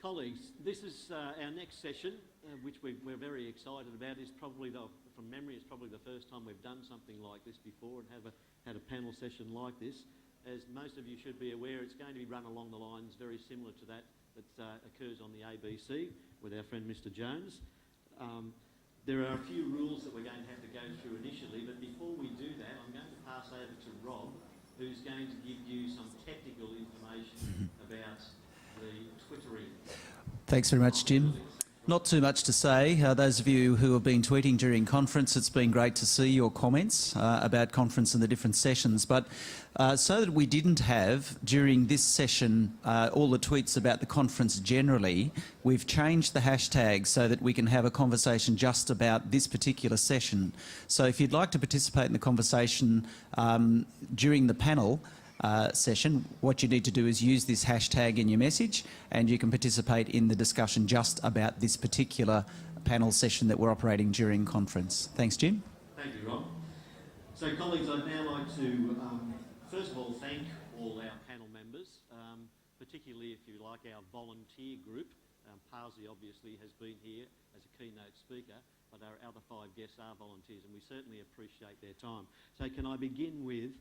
Colleagues, this is our next session, which we're very excited about. Is probably, from memory, it's probably the first time we've done something like this before and had a panel session like this. As most of you should be aware, it's going to be run along the lines very similar to that occurs on the ABC with our friend Mr. Jones. There are a few rules that we're going to have to go through initially, but before we do that, I'm going to pass over to Rob, who's going to give you some technical information about the Twittering. Thanks very much, Jim. Not too much to say. Those of you who have been tweeting during conference, it's been great to see your comments about conference and the different sessions. But so that we didn't have, during this session, all the tweets about the conference generally, we've changed the hashtag so that we can have a conversation just about this particular session. So if you'd like to participate in the conversation during the panel, session, what you need to do is use this hashtag in your message and you can participate in the discussion just about this particular panel session that we're operating during conference. Thanks, Jim. Thank you, Rob. So, colleagues, I'd now like to, first of all, thank all our panel members, particularly, if you like, our volunteer group. Parsi obviously has been here as a keynote speaker, but our other 5 guests are volunteers and we certainly appreciate their time. So can I begin with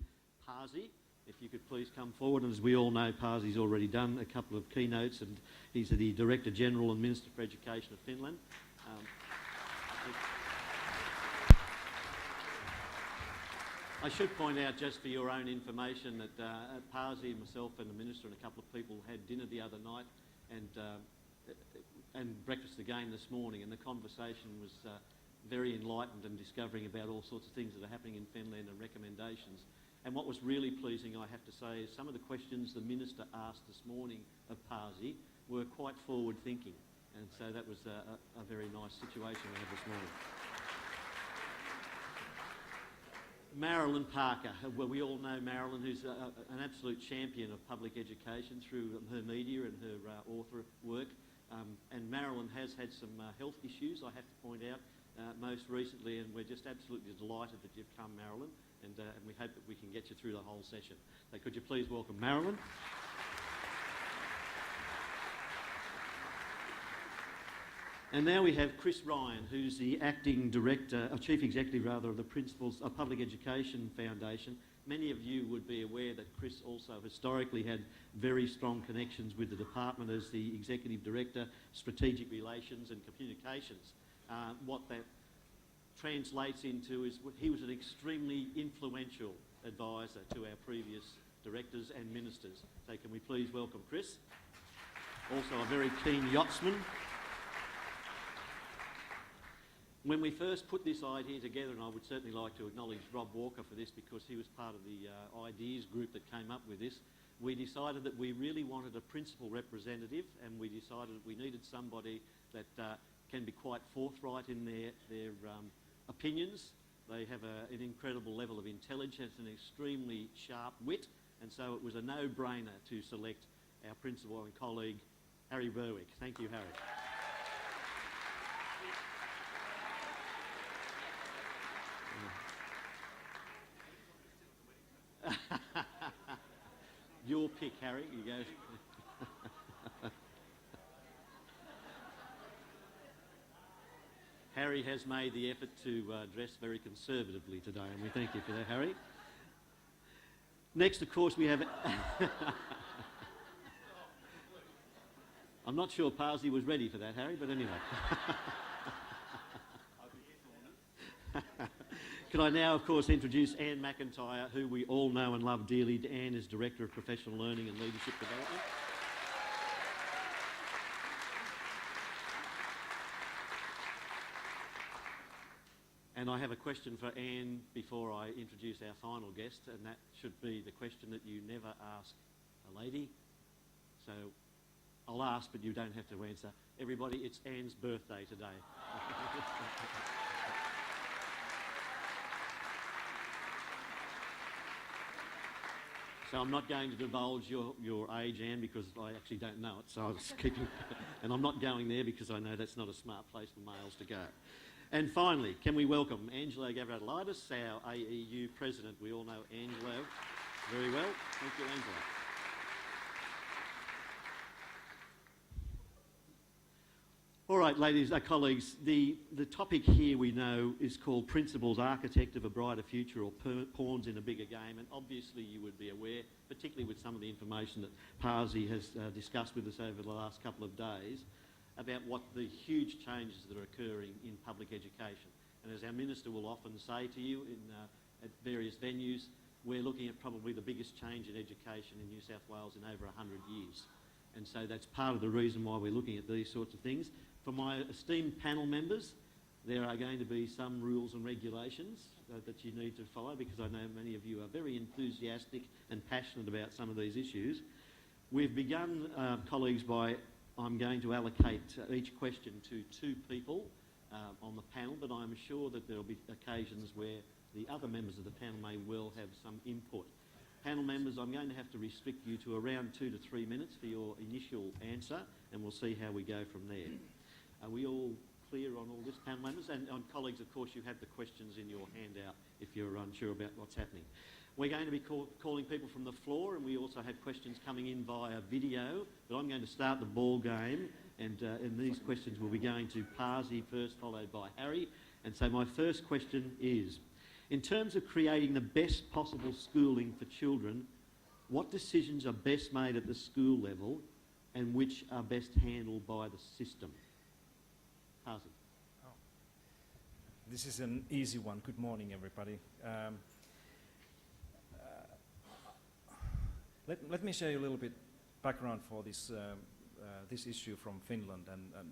Parsi? If you could please come forward. And as we all know, Parsi's already done a couple of keynotes and he's the Director General and Minister for Education of Finland. I should point out, just for your own information, that Parsi, myself and the Minister and a couple of people had dinner the other night and breakfast again this morning, and the conversation was very enlightened and discovering about all sorts of things that are happening in Finland and recommendations. And what was really pleasing, I have to say, is some of the questions the Minister asked this morning of Parsi were quite forward-thinking. And so that was a very nice situation we had this morning. Marilyn Parker. Well, we all know Marilyn, who's an absolute champion of public education through her media and her author work. And Marilyn has had some health issues, I have to point out, most recently, and we're just absolutely delighted that you've come, Marilyn. And we hope that we can get you through the whole session. So could you please welcome Marilyn? And now we have Chris Ryan, who's the acting director, chief executive rather, of the Principals of Public Education Foundation. Many of you would be aware that Chris also historically had very strong connections with the department as the executive director, strategic relations and communications. What that translates into is he was an extremely influential advisor to our previous directors and ministers. So can we please welcome Chris? Also a very keen yachtsman. When we first put this idea together, and I would certainly like to acknowledge Rob Walker for this because he was part of the ideas group that came up with this, we decided that we really wanted a principal representative, and we decided that we needed somebody that can be quite forthright in their opinions. They have an incredible level of intelligence and extremely sharp wit, and so it was a no-brainer to select our principal and colleague, Harry Berwick. Thank you, Harry. Your pick, Harry. You go. Harry has made the effort to dress very conservatively today, and we thank you for that, Harry. Next, of course, we have... I'm not sure Parsi was ready for that, Harry, but anyway. Can I now, of course, introduce Anne McIntyre, who we all know and love dearly. Anne is Director of Professional Learning and Leadership Development. And I have a question for Anne before I introduce our final guest, and that should be the question that you never ask a lady. So I'll ask, but you don't have to answer. Everybody, it's Anne's birthday today. So I'm not going to divulge your age, Anne, because I actually don't know it, so I was keeping... And I'm not going there because I know that's not a smart place for males to go. And finally, can we welcome Angelo Gavrilidis, our AEU President. We all know Angelo very well. Thank you, Angelo. right, ladies, colleagues, the topic here we know is called Principles, Architect of a Brighter Future, or Pawns in a Bigger Game, and obviously you would be aware, particularly with some of the information that Parsi has discussed with us over the last couple of days, about what the huge changes that are occurring in public education. And as our Minister will often say to you at various venues, we're looking at probably the biggest change in education in New South Wales in over 100 years. And so that's part of the reason why we're looking at these sorts of things. For my esteemed panel members, there are going to be some rules and regulations that you need to follow, because I know many of you are very enthusiastic and passionate about some of these issues. We've begun, colleagues, by I'm going to allocate each question to 2 people on the panel, but I'm sure that there will be occasions where the other members of the panel may well have some input. Panel members, I'm going to have to restrict you to around 2 to 3 minutes for your initial answer, and we'll see how we go from there. Are we all clear on all this, panel members? And colleagues, of course, you have the questions in your handout if you're unsure about what's happening. We're going to be calling people from the floor, and we also have questions coming in via video, but I'm going to start the ball game, and these questions will be going to Parsi first, followed by Harry. And so my first question is, in terms of creating the best possible schooling for children, what decisions are best made at the school level and which are best handled by the system? Parsi. Oh. This is an easy one. Good morning, everybody. Let me share you a little bit background for this this issue from Finland, and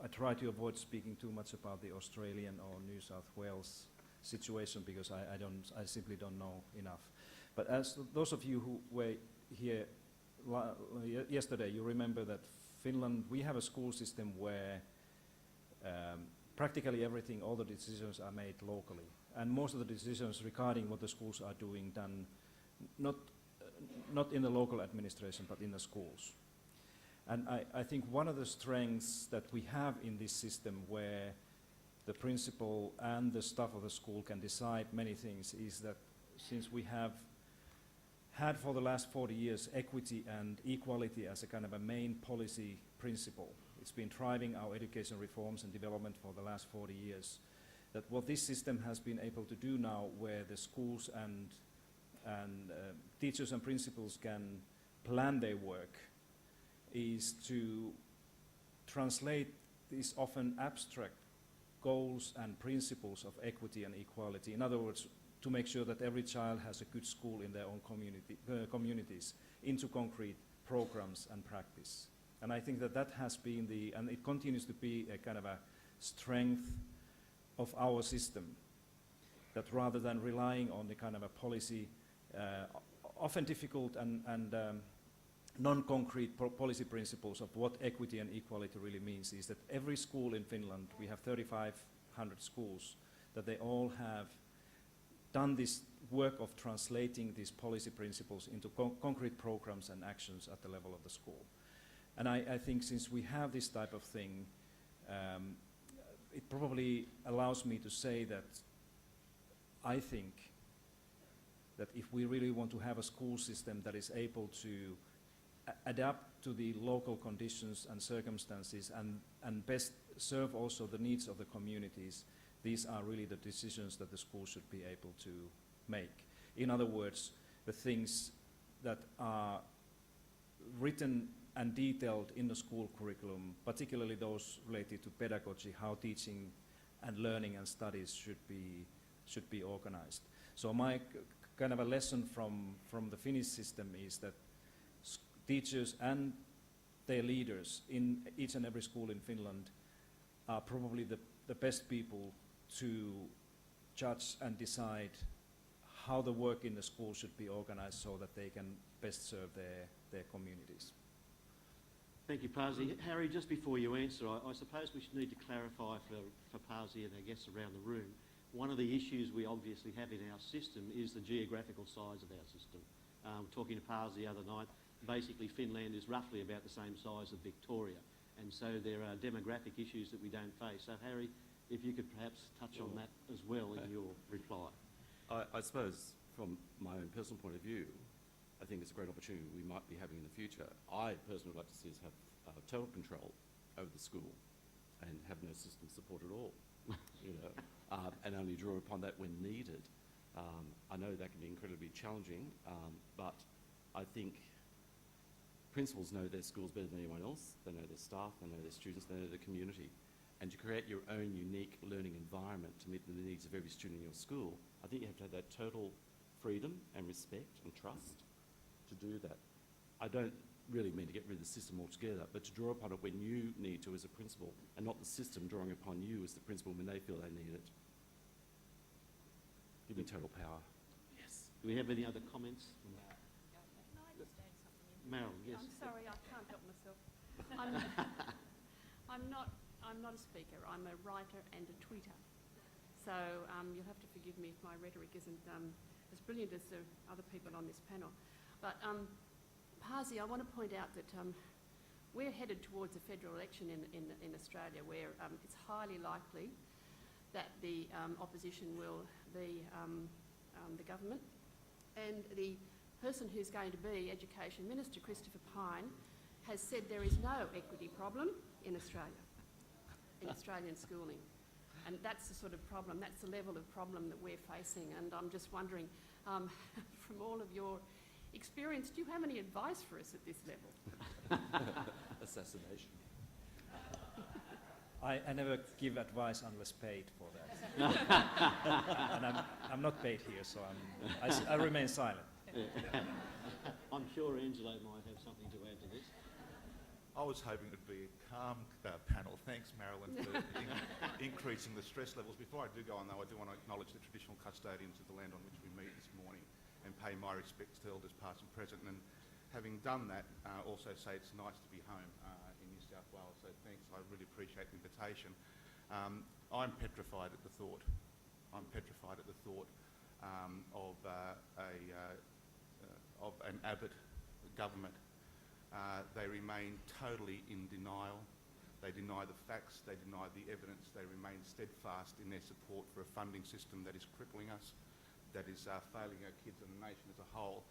I try to avoid speaking too much about the Australian or New South Wales situation, because I simply don't know enough. But as those of you who were here yesterday, you remember that Finland, we have a school system where practically everything, all the decisions are made locally, and most of the decisions regarding what the schools are doing done not in the local administration but in the schools. And I think one of the strengths that we have in this system, where the principal and the staff of the school can decide many things, is that since we have had for the last 40 years equity and equality as a kind of a main policy principle, it's been driving our education reforms and development for the last 40 years, that what this system has been able to do now, where the schools and teachers and principals can plan their work, is to translate these often abstract goals and principles of equity and equality. In other words, to make sure that every child has a good school in their own communities, into concrete programs and practice. And I think that that has been and it continues to be a kind of a strength of our system, that rather than relying on the kind of a policy, often difficult and non-concrete policy principles of what equity and equality really means, is that every school in Finland, we have 3,500 schools, that they all have done this work of translating these policy principles into concrete programs and actions at the level of the school. And I think since we have this type of thing, it probably allows me to say that I think that if we really want to have a school system that is able to adapt to the local conditions and circumstances and best serve also the needs of the communities, these are really the decisions that the school should be able to make. In other words, the things that are written and detailed in the school curriculum, particularly those related to pedagogy, how teaching and learning and studies should be organized. So my kind of a lesson from the Finnish system is that teachers and their leaders in each and every school in Finland are probably the best people to judge and decide how the work in the school should be organized so that they can best serve their communities. Thank you, Parsi. Harry, just before you answer, I suppose we should need to clarify for Parsi and our guests around the room, one of the issues we obviously have in our system is the geographical size of our system. Talking to Parsi the other night, basically Finland is roughly about the same size as Victoria, and so there are demographic issues that we don't face. So Harry, if you could perhaps touch on that as well in your reply. I suppose from my own personal point of view, I think it's a great opportunity we might be having in the future. I personally would like to see us have total control over the school and have no system support at all, you know, and only draw upon that when needed. I know that can be incredibly challenging, but I think principals know their schools better than anyone else. They know their staff, they know their students, they know their community. And to create your own unique learning environment to meet the needs of every student in your school, I think you have to have that total freedom and respect and trust to do that. I don't really mean to get rid of the system altogether, but to draw upon it when you need to as a principal, and not the system drawing upon you as the principal when they feel they need it. Give me total power. Yes. Do we have any other comments? Can I just add something in? Marilyn, yes. I'm sorry, I can't help myself. I'm not a speaker. I'm a writer and a tweeter. So you'll have to forgive me if my rhetoric isn't as brilliant as the other people on this panel. But Pasi, I want to point out that we're headed towards a federal election in Australia where it's highly likely that the opposition will be the government. And the person who's going to be Education Minister, Christopher Pyne, has said there is no equity problem in Australia, in Australian schooling. And that's the sort of problem, that's the level of problem that we're facing. And I'm just wondering, from all of your experience, do you have any advice for us at this level? Assassination. I never give advice unless paid for that. And I'm not paid here, so I remain silent. I'm sure Angelo might have something to add to this. I was hoping it would be a calm panel. Thanks, Marilyn, for increasing the stress levels. Before I do go on, though, I do want to acknowledge the traditional custodians of the land on which we meet this morning and pay my respects to elders past and present. And having done that, also say it's nice to be home in New South Wales. So thanks, I really appreciate the invitation. I'm petrified at the thought. I'm petrified at the thought of an Abbott government. They remain totally in denial. They deny the facts, they deny the evidence, they remain steadfast in their support for a funding system that is crippling us, that is failing our kids and the nation as a whole.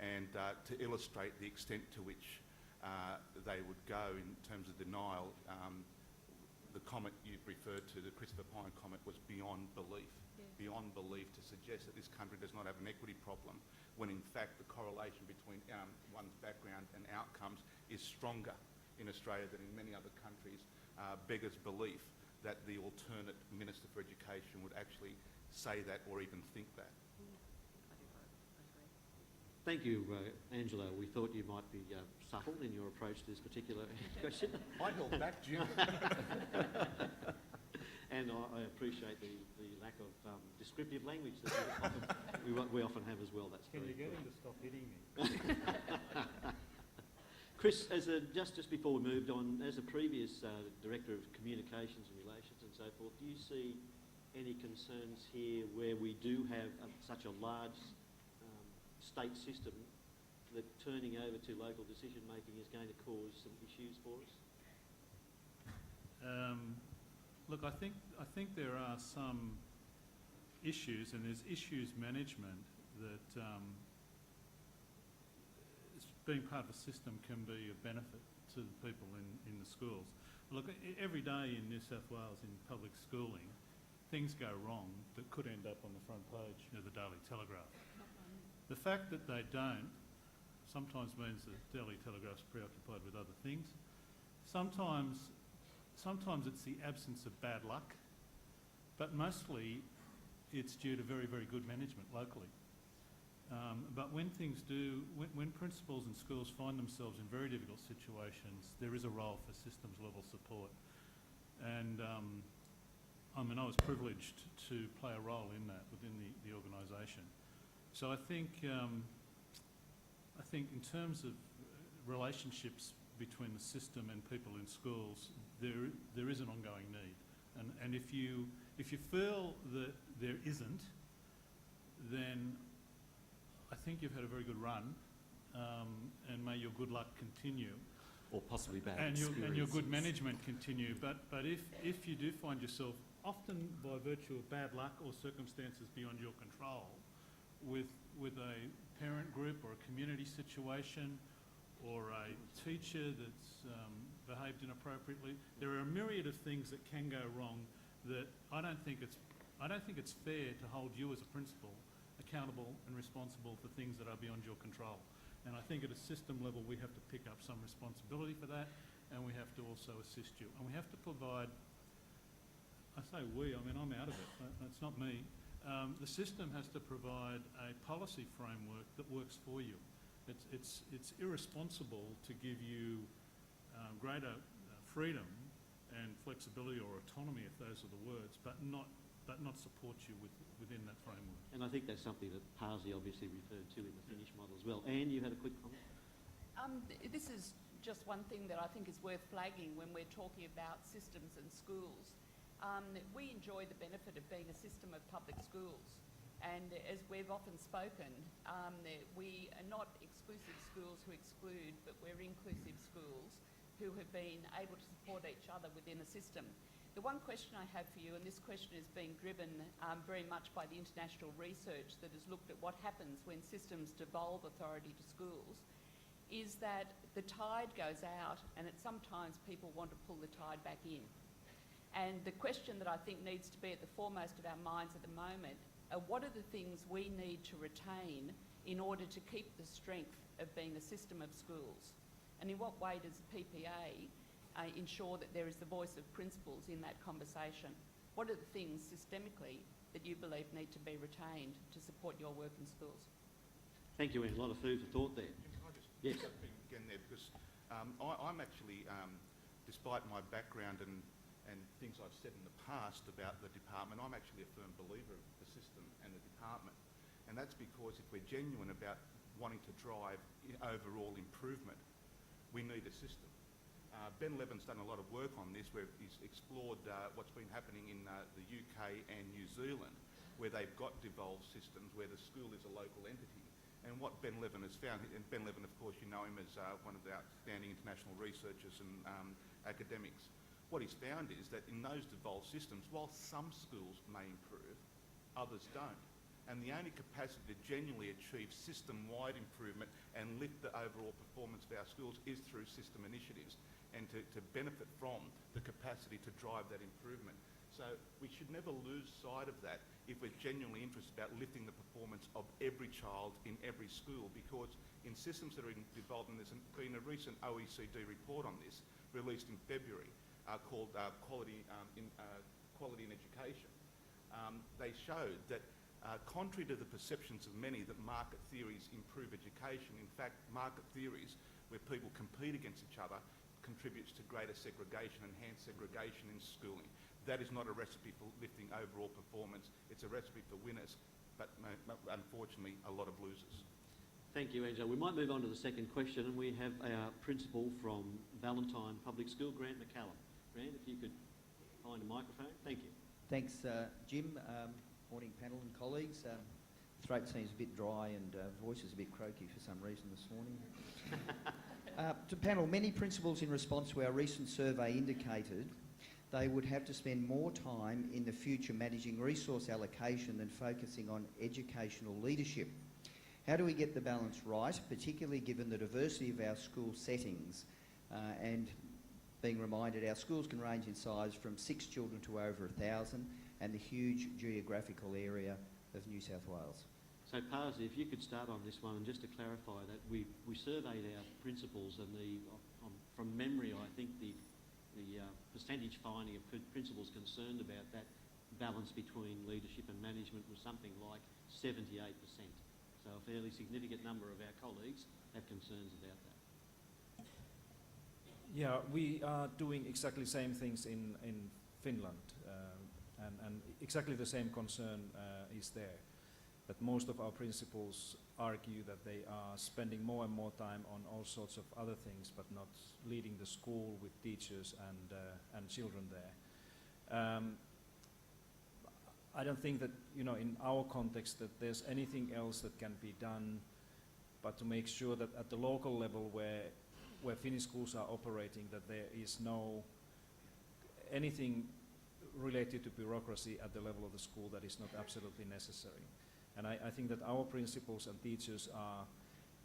And to illustrate the extent to which they would go in terms of denial, the comment you've referred to, the Christopher Pyne comment, was beyond belief. Yeah. Beyond belief to suggest that this country does not have an equity problem, when in fact the correlation between one's background and outcomes is stronger in Australia than in many other countries, beggars belief that the alternate Minister for Education would actually say that or even think that. Thank you, Angelo. We thought you might be subtle in your approach to this particular question. I held back, Jim. And I appreciate the lack of descriptive language that we often have as well. That's Can very you get good. him to stop hitting me? Chris, just before we moved on, as a previous Director of Communications and Relations and so forth, do you see any concerns here where we do have such a large state system that turning over to local decision making is going to cause some issues for us? Look, I think there are some issues, and there's issues management that being part of a system can be a benefit to the people in the schools. Look, every day in New South Wales in public schooling, things go wrong that could end up on the front page of the Daily Telegraph. The fact that they don't sometimes means the Daily Telegraph's preoccupied with other things. Sometimes it's the absence of bad luck, but mostly it's due to very, very good management locally. But when principals and schools find themselves in very difficult situations, there is a role for systems level support. And I was privileged to play a role in that within the organisation. So I think in terms of relationships between the system and people in schools, there is an ongoing need. And if you feel that there isn't, then I think you've had a very good run, and may your good luck continue. Or possibly bad And your good experiences. management continue. But if you do find yourself, often by virtue of bad luck or circumstances beyond your control, with a parent group or a community situation or a teacher that's behaved inappropriately. There are a myriad of things that can go wrong that I don't think it's fair to hold you as a principal accountable and responsible for things that are beyond your control. And I think at a system level we have to pick up some responsibility for that, and we have to also assist you. And we have to provide, I say we, I mean I'm out of it, it's not me. The system has to provide a policy framework that works for you. It's irresponsible to give you greater freedom and flexibility or autonomy, if those are the words, but not support you within that framework. And I think that's something that Parsi obviously referred to in the Finnish model as well. Anne, you had a quick comment? This is just one thing that I think is worth flagging when we're talking about systems and schools. We enjoy the benefit of being a system of public schools. And as we've often spoken, we are not exclusive schools who exclude, but we're inclusive schools who have been able to support each other within a system. The one question I have for you, and this question is being driven very much by the international research that has looked at what happens when systems devolve authority to schools, is that the tide goes out and sometimes people want to pull the tide back in. And the question that I think needs to be at the foremost of our minds at the moment are what are the things we need to retain in order to keep the strength of being a system of schools? And in what way does the PPA ensure that there is the voice of principals in that conversation? What are the things systemically that you believe need to be retained to support your work in schools? Thank you, Anne. A lot of food for thought there. Can I just Yes. jump in again there, because I'm actually, despite my background and things I've said in the past about the department, I'm actually a firm believer of the system and the department. And that's because if we're genuine about wanting to drive overall improvement, we need a system. Ben Levin's done a lot of work on this, where he's explored what's been happening in the UK and New Zealand, where they've got devolved systems, where the school is a local entity. And what Ben Levin has found, and Ben Levin, of course, you know him as one of the outstanding international researchers and academics, what he's found is that in those devolved systems, while some schools may improve, others don't. And the only capacity to genuinely achieve system-wide improvement and lift the overall performance of our schools is through system initiatives and to benefit from the capacity to drive that improvement. So we should never lose sight of that if we're genuinely interested about lifting the performance of every child in every school, because in systems that are devolved, and there's been a recent OECD report on this released in February called Quality in Education. They showed that contrary to the perceptions of many that market theories improve education, in fact, market theories where people compete against each other contributes to greater segregation, enhanced segregation in schooling. That is not a recipe for lifting overall performance. It's a recipe for winners, but unfortunately, a lot of losers. Thank you, Angela. We might move on to the second question, and we have our principal from Valentine Public School, Grant McCallum. Grant, if you could find a microphone. Thank you. Thanks, Jim. Morning, panel and colleagues. Throat seems a bit dry and voice is a bit croaky for some reason this morning. To panel, many principals in response to our recent survey indicated they would have to spend more time in the future managing resource allocation than focusing on educational leadership. How do we get the balance right, particularly given the diversity of our school settings and being reminded our schools can range in size from 6 children to over 1,000 and the huge geographical area of New South Wales? So, Parsi, if you could start on this one, and just to clarify that we surveyed our principals, and from memory, I think the percentage finding of principals concerned about that balance between leadership and management was something like 78%. So a fairly significant number of our colleagues have concerns about that. Yeah, we are doing exactly the same things in Finland, and exactly the same concern is there. That most of our principals argue that they are spending more and more time on all sorts of other things, but not leading the school with teachers and children there. I don't think that, you know, in our context that there's anything else that can be done, but to make sure that at the local level where Finnish schools are operating, that there is no anything related to bureaucracy at the level of the school that is not absolutely necessary. And I think that our principals and teachers are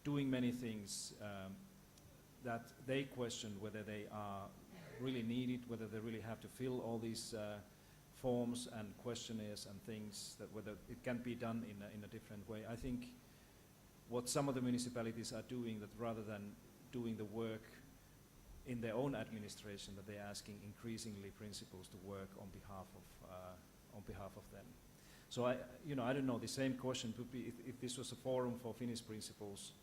doing many things that they question whether they are really needed, whether they really have to fill all these forms and questionnaires and things, that whether it can be done in a different way. I think what some of the municipalities are doing, that rather than doing the work in their own administration, that they're asking increasingly principals to work on behalf of them. So I don't know, the same question would be, if this was a forum for Finnish principals,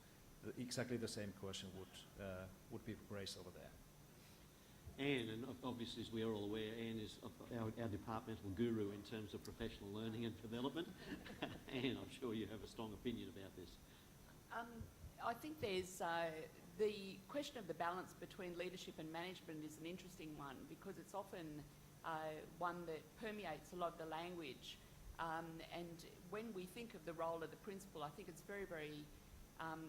exactly the same question would be raised over there. Anne, and obviously as we are all aware, Anne is our departmental guru in terms of professional learning and development. Anne, I'm sure you have a strong opinion about this. I think there's the question of the balance between leadership and management is an interesting one, because it's often one that permeates a lot of the language. And when we think of the role of the principal, I think it's very, very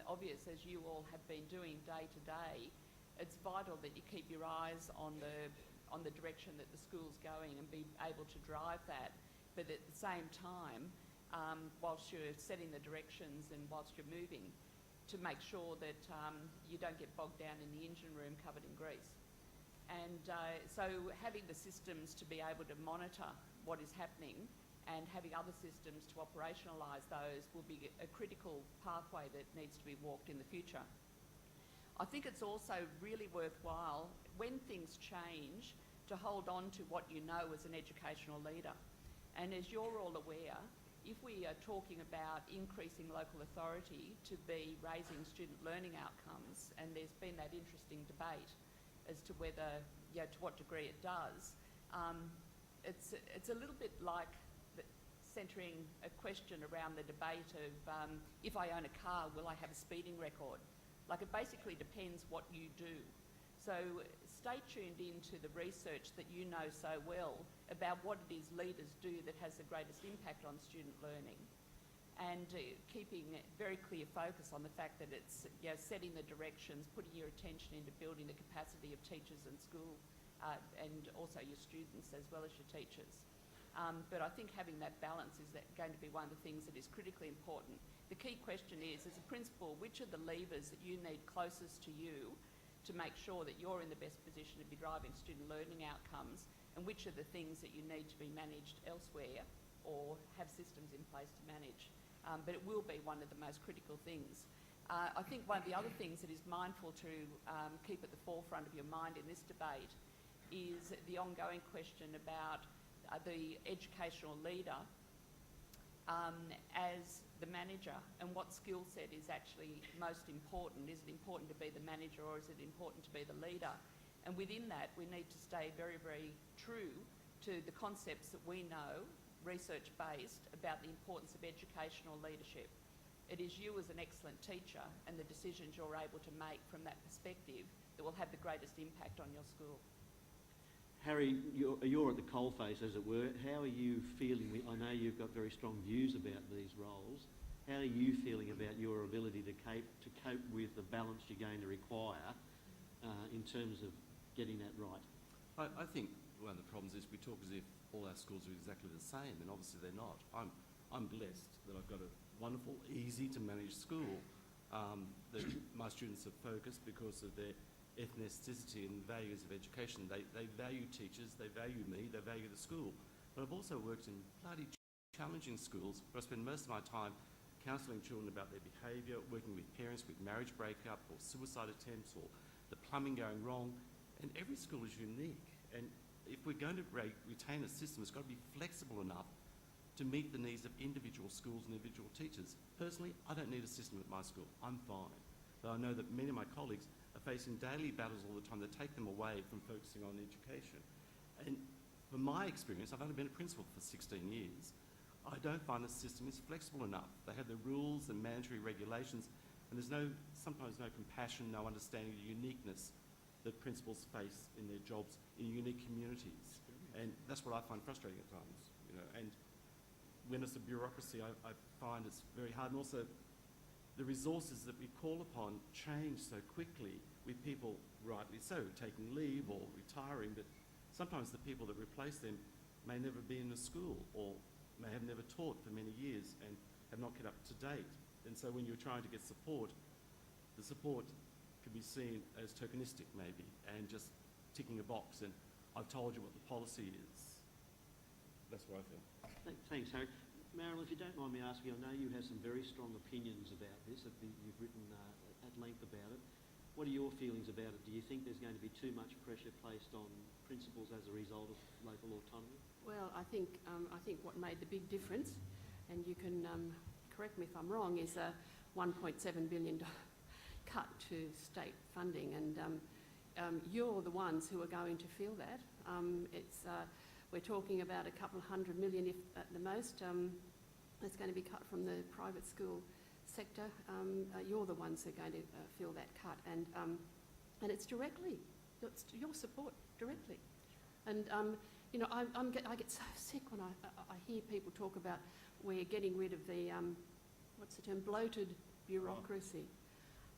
obvious, as you all have been doing day to day. It's vital that you keep your eyes on the direction that the school's going and be able to drive that. But at the same time, whilst you're setting the directions and whilst you're moving, to make sure that you don't get bogged down in the engine room covered in grease. And so having the systems to be able to monitor what is happening and having other systems to operationalise those will be a critical pathway that needs to be walked in the future. I think it's also really worthwhile, when things change, to hold on to what you know as an educational leader. And as you're all aware, if we are talking about increasing local authority to be raising student learning outcomes, and there's been that interesting debate as to whether, to what degree it does, it's a little bit like centering a question around the debate of if I own a car, will I have a speeding record? Like, it basically depends what you do. So stay tuned into the research that you know so well about what it is leaders do that has the greatest impact on student learning, and keeping very clear focus on the fact that it's setting the directions, putting your attention into building the capacity of teachers and school and also your students as well as your teachers. But I think having that balance is going to be one of the things that is critically important. The key question is, as a principal, which are the levers that you need closest to you to make sure that you're in the best position to be driving student learning outcomes, and which are the things that you need to be managed elsewhere or have systems in place to manage. But it will be one of the most critical things. I think one of the other things that is mindful to keep at the forefront of your mind in this debate is the ongoing question about the educational leader as the manager, and what skill set is actually most important. Is it important to be the manager, or is it important to be the leader? And within that, we need to stay very, very true to the concepts that we know, research-based, about the importance of educational leadership. It is you as an excellent teacher and the decisions you're able to make from that perspective that will have the greatest impact on your school. Harry, you're at the coalface, as it were. How are you feeling? I know you've got very strong views about these roles. How are you feeling about your ability to cope with the balance you're going to require in terms of getting that right? I think one of the problems is we talk as if all our schools are exactly the same, and obviously they're not. I'm blessed that I've got a wonderful, easy to manage school. That my students are focused because of their ethnicity and values of education. They value teachers, they value me, they value the school. But I've also worked in bloody challenging schools where I spend most of my time counselling children about their behaviour, working with parents with marriage breakup or suicide attempts or the plumbing going wrong. And every school is unique. And if we're going to retain a system, it's got to be flexible enough to meet the needs of individual schools and individual teachers. Personally, I don't need a system at my school. I'm fine. But I know that many of my colleagues are facing daily battles all the time that take them away from focusing on education. And from my experience, I've only been a principal for 16 years, I don't find the system is flexible enough. They have the rules and mandatory regulations, and there's sometimes no compassion, no understanding of the uniqueness that principals face in their jobs in unique communities. And that's what I find frustrating at times, and when it's a bureaucracy, I find it's very hard. And also, the resources that we call upon change so quickly, with people, rightly so, taking leave or retiring, but sometimes the people that replace them may never be in a school or may have never taught for many years and have not kept up to date. And so when you're trying to get support, the support can be seen as tokenistic maybe, and just ticking a box and I've told you what the policy is. That's what I feel. Thanks, Harry. Marilyn, if you don't mind me asking, I know you have some very strong opinions about this. You've written at length about it. What are your feelings about it? Do you think there's going to be too much pressure placed on principals as a result of local autonomy? Well, I think what made the big difference, and you can correct me if I'm wrong, is a $1.7 billion cut to state funding, and you're the ones who are going to feel that. We're talking about a couple of $100 million, if at the most, that's going to be cut from the private school sector. You're the ones who are going to feel that cut, and it's directly, it's your support directly. And you know, I get so sick when I hear people talk about we're getting rid of the what's the term, bloated bureaucracy.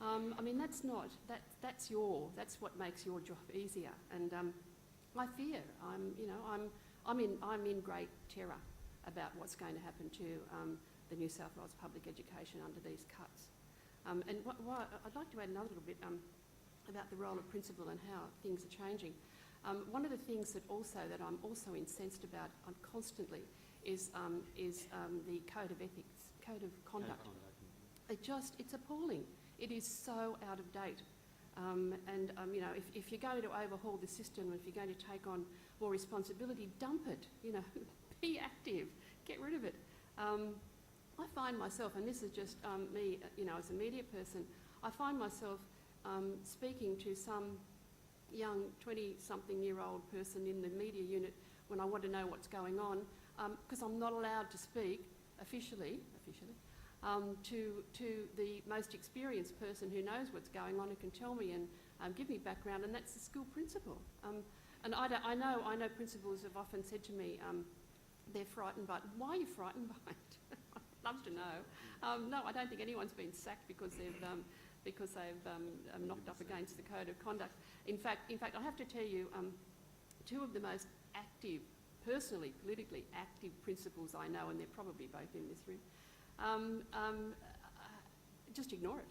I mean, that's what makes your job easier. And I fear, I'm in great terror about what's going to happen to the New South Wales public education under these cuts. And I'd like to add another little bit about the role of principal and how things are changing. One of the things that I'm also incensed about constantly is the code of ethics, code of conduct. It's appalling. It is so out of date. You know, if you're going to overhaul the system, if you're going to take on more responsibility, dump it. You know, be active, get rid of it. I find myself, and this is just me, you know, as a media person, I find myself speaking to some young 20-something-year-old person in the media unit when I want to know what's going on, because I'm not allowed to speak officially, to the most experienced person who knows what's going on, who can tell me and give me background, and that's the school principal. And I know principals have often said to me, they're frightened, but why are you frightened by it? I'd love to know. No, I don't think anyone's been sacked because they've knocked up against the code of conduct. In fact, I have to tell you, two of the most active, personally, politically active principals I know, and they're probably both in this room, just ignore it.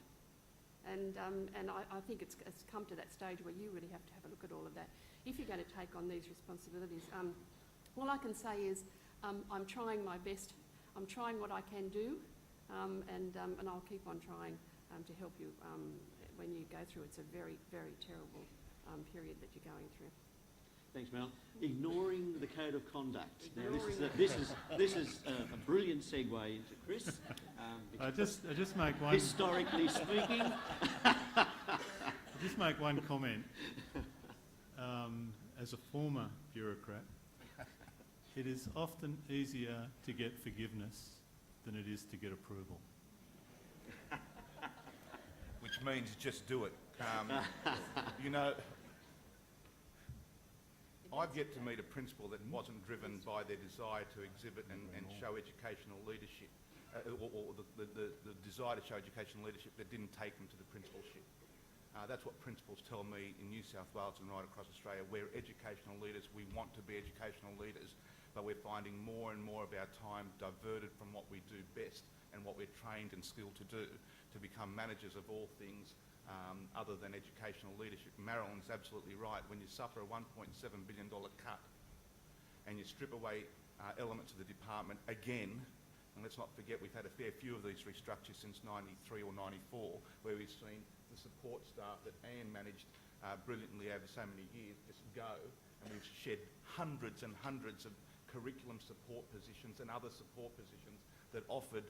And I think it's come to that stage where you really have to have a look at all of that. If you're going to take on these responsibilities, all I can say is I'm trying my best. I'm trying what I can do, and I'll keep on trying to help you when you go through. It's a very, very terrible period that you're going through. Thanks, Mel. Ignoring the code of conduct. Now, this is a brilliant segue into Chris. I just make one. Historically speaking, I'll just make one comment. As a former bureaucrat, it is often easier to get forgiveness than it is to get approval. Which means just do it. You know, I've yet to meet a principal that wasn't driven by their desire to exhibit and show educational leadership, or the desire to show educational leadership that didn't take them to the principalship. That's what principals tell me in New South Wales and right across Australia. We're educational leaders, we want to be educational leaders, but we're finding more and more of our time diverted from what we do best and what we're trained and skilled to do, to become managers of all things other than educational leadership. Marilyn's absolutely right. When you suffer a $1.7 billion cut and you strip away elements of the department again, and let's not forget we've had a fair few of these restructures since 93 or 94, where we've seen the support staff that Anne managed brilliantly over so many years just go, and we've shed hundreds and hundreds of curriculum support positions and other support positions that offered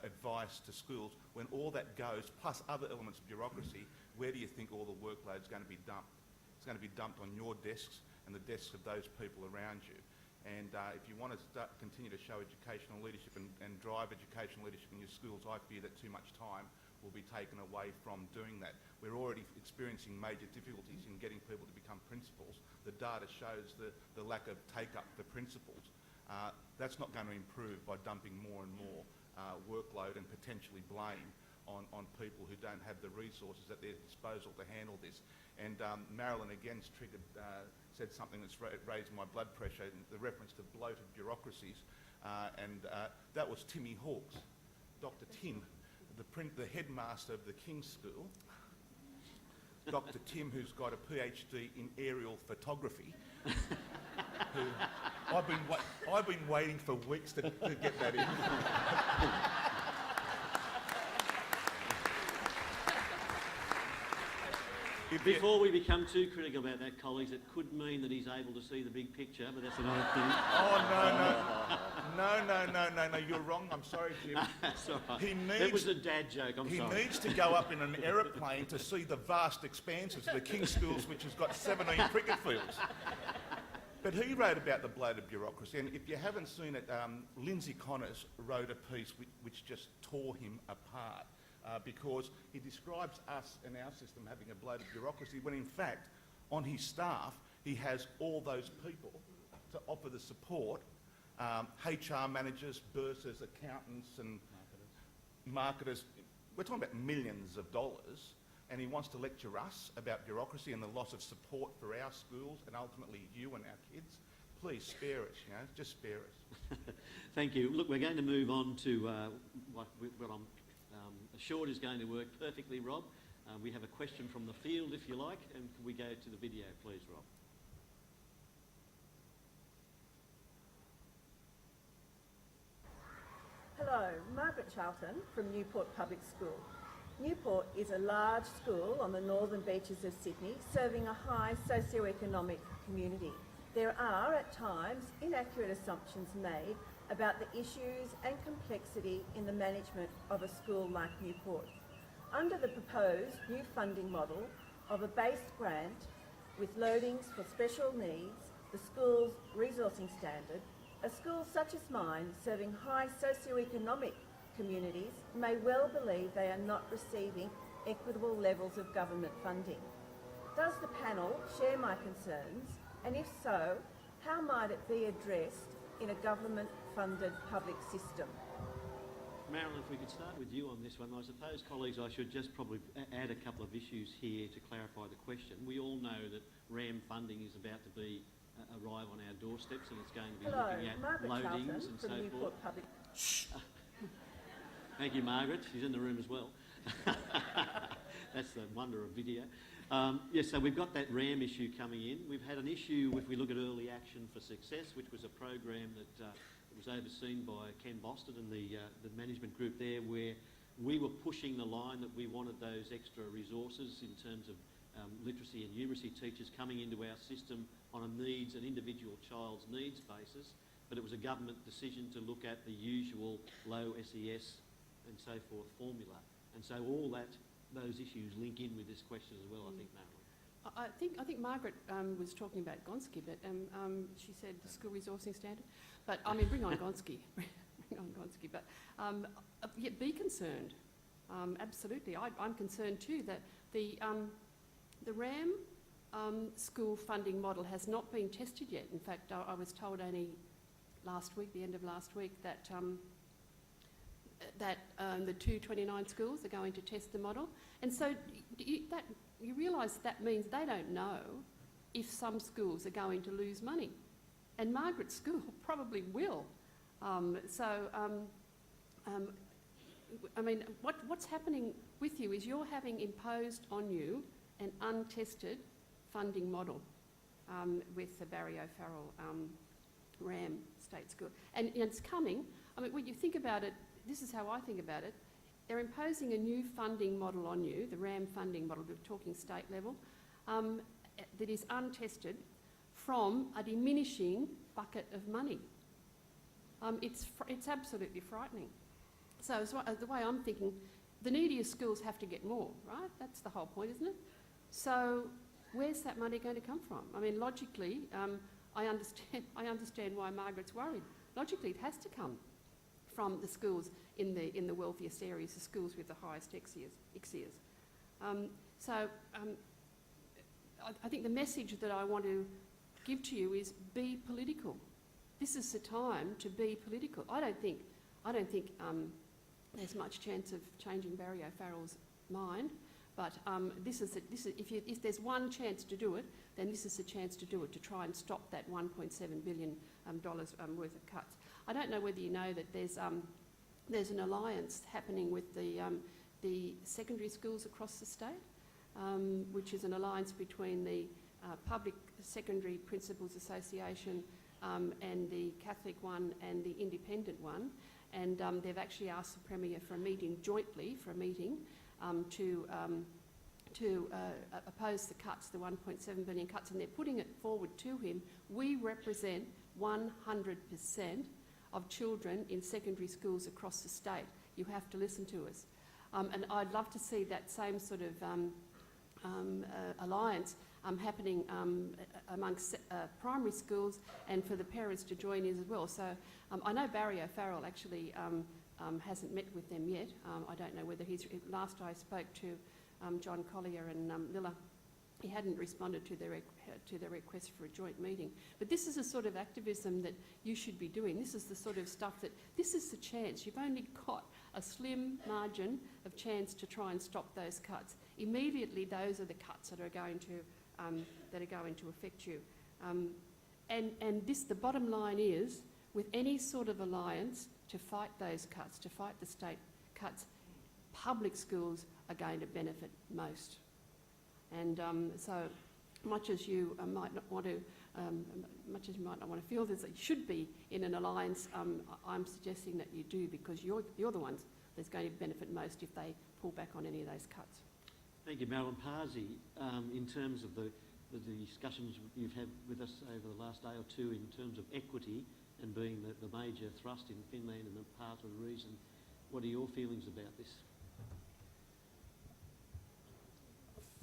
advice to schools. When all that goes, plus other elements of bureaucracy, where do you think all the workload's going to be dumped? It's going to be dumped on your desks and the desks of those people around you. And if you want to continue to show educational leadership and drive educational leadership in your schools, I fear that too much time will be taken away from doing that. We're already experiencing major difficulties in getting people to become principals. The data shows the lack of take-up for principals. That's not going to improve by dumping more and more workload and potentially blame on people who don't have the resources at their disposal to handle this. And Marilyn again's said something that's raised my blood pressure, the reference to bloated bureaucracies, and that was Timmy Hawkes, Dr. Tim, the headmaster of the King's School, Dr. Tim, who's got a PhD in aerial photography. Who I've been waiting for weeks to get that in. Before we become too critical about that, colleagues, it could mean that he's able to see the big picture, but that's another thing. No, you're wrong. I'm sorry, Jim. That's all right. He That was a dad joke, I'm He sorry. needs to go up in an aeroplane to see the vast expanses of the King's Schools, which has got 17 cricket fields. But he wrote about the bloated bureaucracy, and if you haven't seen it, Lindsay Connors wrote a piece which just tore him apart. Because he describes us and our system having a bloated bureaucracy, when in fact, on his staff, he has all those people to offer the support, HR managers, bursars, accountants and marketers. We're talking about millions of dollars, and he wants to lecture us about bureaucracy and the loss of support for our schools and ultimately you and our kids. Please spare us, just spare us. Thank you. Look, we're going to move on to what I'm assured is going to work perfectly, Rob. We have a question from the field, if you like, and can we go to the video, please, Rob? Hello, Margaret Charlton from Newport Public School. Newport is a large school on the northern beaches of Sydney, serving a high socioeconomic community. There are, at times, inaccurate assumptions made about the issues and complexity in the management of a school like Newport. Under the proposed new funding model of a base grant with loadings for special needs, the school's resourcing standard, a school such as mine, serving high socioeconomic communities, may well believe they are not receiving equitable levels of government funding. Does the panel share my concerns, and if so, how might it be addressed in a government-funded public system? Marilyn, if we could start with you on this one. I suppose, colleagues, I should just probably add a couple of issues here to clarify the question. We all know that RAM funding is about to arrive on our doorsteps, and it's going to be looking at Margaret loadings Charlton and from so Newport forth. Public. Thank you, Margaret. She's in the room as well. That's the wonder of video. Yes, so we've got that RAM issue coming in. We've had an issue, if we look at Early Action for Success, which was a program that was overseen by Ken Boston and the management group there, where we were pushing the line that we wanted those extra resources in terms of literacy and numeracy teachers coming into our system on an individual child's needs basis, but it was a government decision to look at the usual low SES and so forth formula. And so all those issues link in with this question as well, I think, Marilyn. I think Margaret was talking about Gonski, but she said the school resourcing standard. But I mean, bring on Gonski, bring on Gonski. But yeah, be concerned. Absolutely, I'm concerned too that the RAM school funding model has not been tested yet. In fact, I was told only last week, the end of last week, that the 229 schools are going to test the model. And so you realise that means they don't know if some schools are going to lose money. And Margaret's school probably will. I mean, what's happening with you is you're having imposed on you an untested funding model with the Barry O'Farrell RAM State School. And it's coming. I mean, when you think about it, this is how I think about it. They're imposing a new funding model on you, the RAM funding model, we're talking state level, that is untested from a diminishing bucket of money. It's absolutely frightening. So the way I'm thinking, the neediest schools have to get more, right? That's the whole point, isn't it? So where's that money going to come from? I mean, logically, I understand why Margaret's worried. Logically, it has to come from the schools in the wealthiest areas, the schools with the highest ICSEAs. I think the message that I want to give to you is be political. This is the time to be political. I don't think there's much chance of changing Barry O'Farrell's mind, but if there's one chance to do it, then this is the chance to do it, to try and stop that $1.7 billion worth of cuts. I don't know whether you know that there's an alliance happening with the secondary schools across the state. which is an alliance between the Public Secondary Principals Association and the Catholic one and the independent one. And they've actually asked the Premier for a meeting jointly, to oppose the cuts, the 1.7 billion cuts, and they're putting it forward to him. We represent 100% of children in secondary schools across the state. You have to listen to us. And I'd love to see that same sort of alliance happening amongst primary schools, and for the parents to join in as well. So I know Barry O'Farrell actually hasn't met with them yet. I don't know whether he's... Last I spoke to John Collier and Lilla, he hadn't responded to their request for a joint meeting. But this is the sort of activism that you should be doing. This is the sort of stuff that... This is the chance. You've only got a slim margin of chance to try and stop those cuts. Immediately, those are the cuts that are going to affect you. And this, the bottom line is, with any sort of alliance to fight those cuts, to fight the state cuts, public schools are going to benefit most. And so much as you might not want to, feel that you should be in an alliance, I'm suggesting that you do, because you're the ones that's going to benefit most if they pull back on any of those cuts. Thank you, Marilyn. Parsi, in terms of the discussions you've had with us over the last day or two in terms of equity and being the major thrust in Finland and the part of the reason, what are your feelings about this?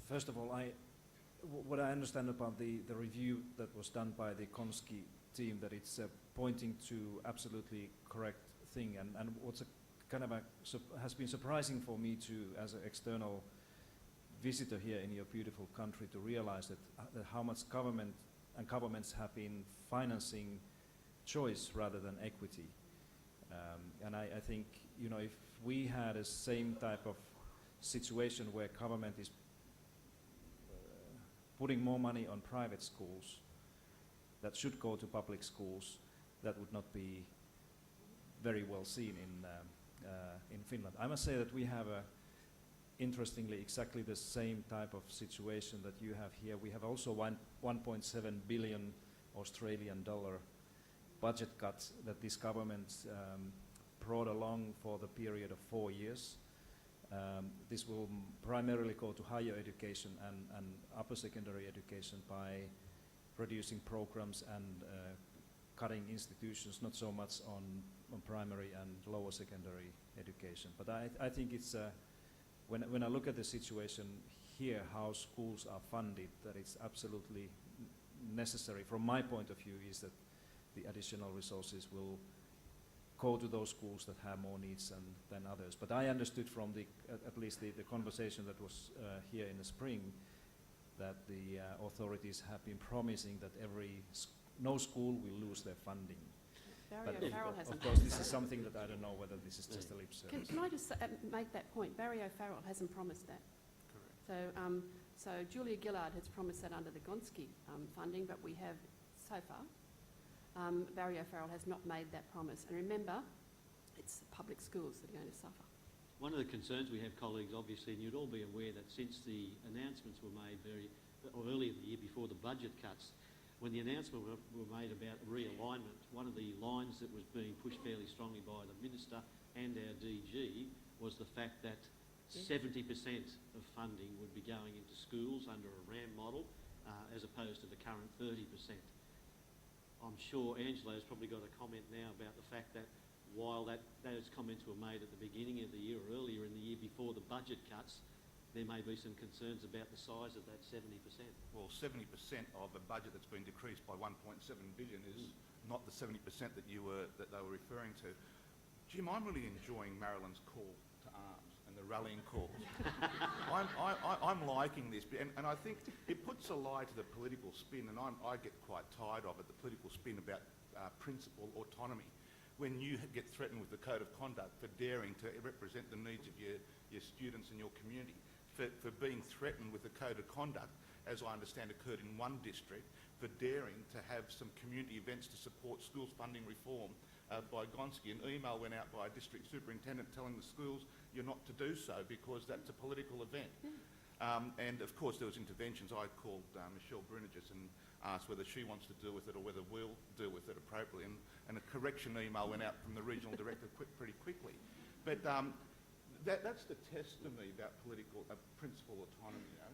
First of all, what I understand about the review that was done by the Konski team, that it's pointing to absolutely correct thing, and what's has been surprising for me to, as an external visitor here in your beautiful country, to realize that how much government and governments have been financing choice rather than equity. And I think, you know, if we had a same type of situation where government is putting more money on private schools that should go to public schools, that would not be very well seen in Finland. I must say that we have interestingly exactly the same type of situation that you have here. We have also 1.7 billion Australian dollar budget cuts that this government brought along for the period of 4 years. This will primarily go to higher education and upper secondary education by reducing programs and cutting institutions, not so much on primary and lower secondary education. But I think it's, when I look at the situation here, how schools are funded, that it's absolutely necessary, from my point of view, is that the additional resources will go to those schools that have more needs than others. But I understood from at least the conversation that was here in the spring, that the authorities have been promising that no school will lose their funding. Barry O'Farrell hasn't. Of course, this is something that I don't know whether this is just a lip service. Can I just make that point? Barry O'Farrell hasn't promised that. Correct. So Julia Gillard has promised that under the Gonski funding, but we have so far. Barry O'Farrell has not made that promise. And remember, it's the public schools that are going to suffer. One of the concerns we have, colleagues, obviously, and you'd all be aware that since the announcements were made early in the year before the budget cuts, when the announcement were made about realignment, one of the lines that was being pushed fairly strongly by the Minister and our DG was the fact that 70% of funding would be going into schools under a RAM model, as opposed to the current 30%. I'm sure Angela has probably got a comment now about the fact that while those comments were made at the beginning of the year or earlier in the year before the budget cuts, there may be some concerns about the size of that 70%. Well, 70% of a budget that's been decreased by 1.7 billion is not the 70% that they were referring to. Jim, I'm really enjoying Marilyn's call to arms and the rallying calls. I'm liking this, and I think it puts a lie to the political spin, and I get quite tired of it, the political spin about principal autonomy. When you get threatened with the code of conduct for daring to represent the needs of your students and your community, for being threatened with the code of conduct, as I understand occurred in one district, for daring to have some community events to support schools funding reform by Gonski. An email went out by a district superintendent telling the schools you're not to do so because that's a political event. And of course there was interventions. I called Michelle Brunigis and asked whether she wants to deal with it or whether we'll deal with it appropriately. And a correction email went out from the regional director pretty quickly. But that's the test to me about principal autonomy. You know?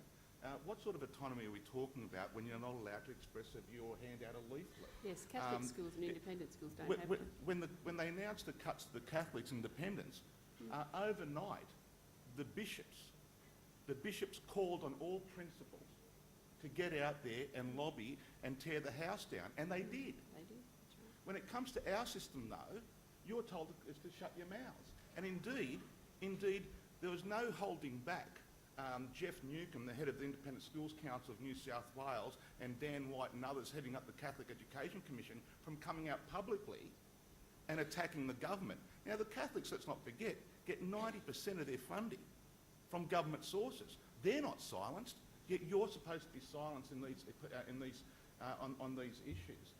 What sort of autonomy are we talking about when you're not allowed to express a view or hand out a leaflet? Yes, Catholic schools and independent schools don't have that. When they announced the cuts to the Catholics' independence, overnight, the bishops called on all principals to get out there and lobby and tear the house down, and they did. They do, that's right. When it comes to our system, though, you're told is to shut your mouths. And indeed, there was no holding back. Jeff Newcomb, the head of the Independent Schools Council of New South Wales, and Dan White and others heading up the Catholic Education Commission from coming out publicly and attacking the government. Now, the Catholics, let's not forget, get 90% of their funding from government sources. They're not silenced, yet you're supposed to be silenced on these issues.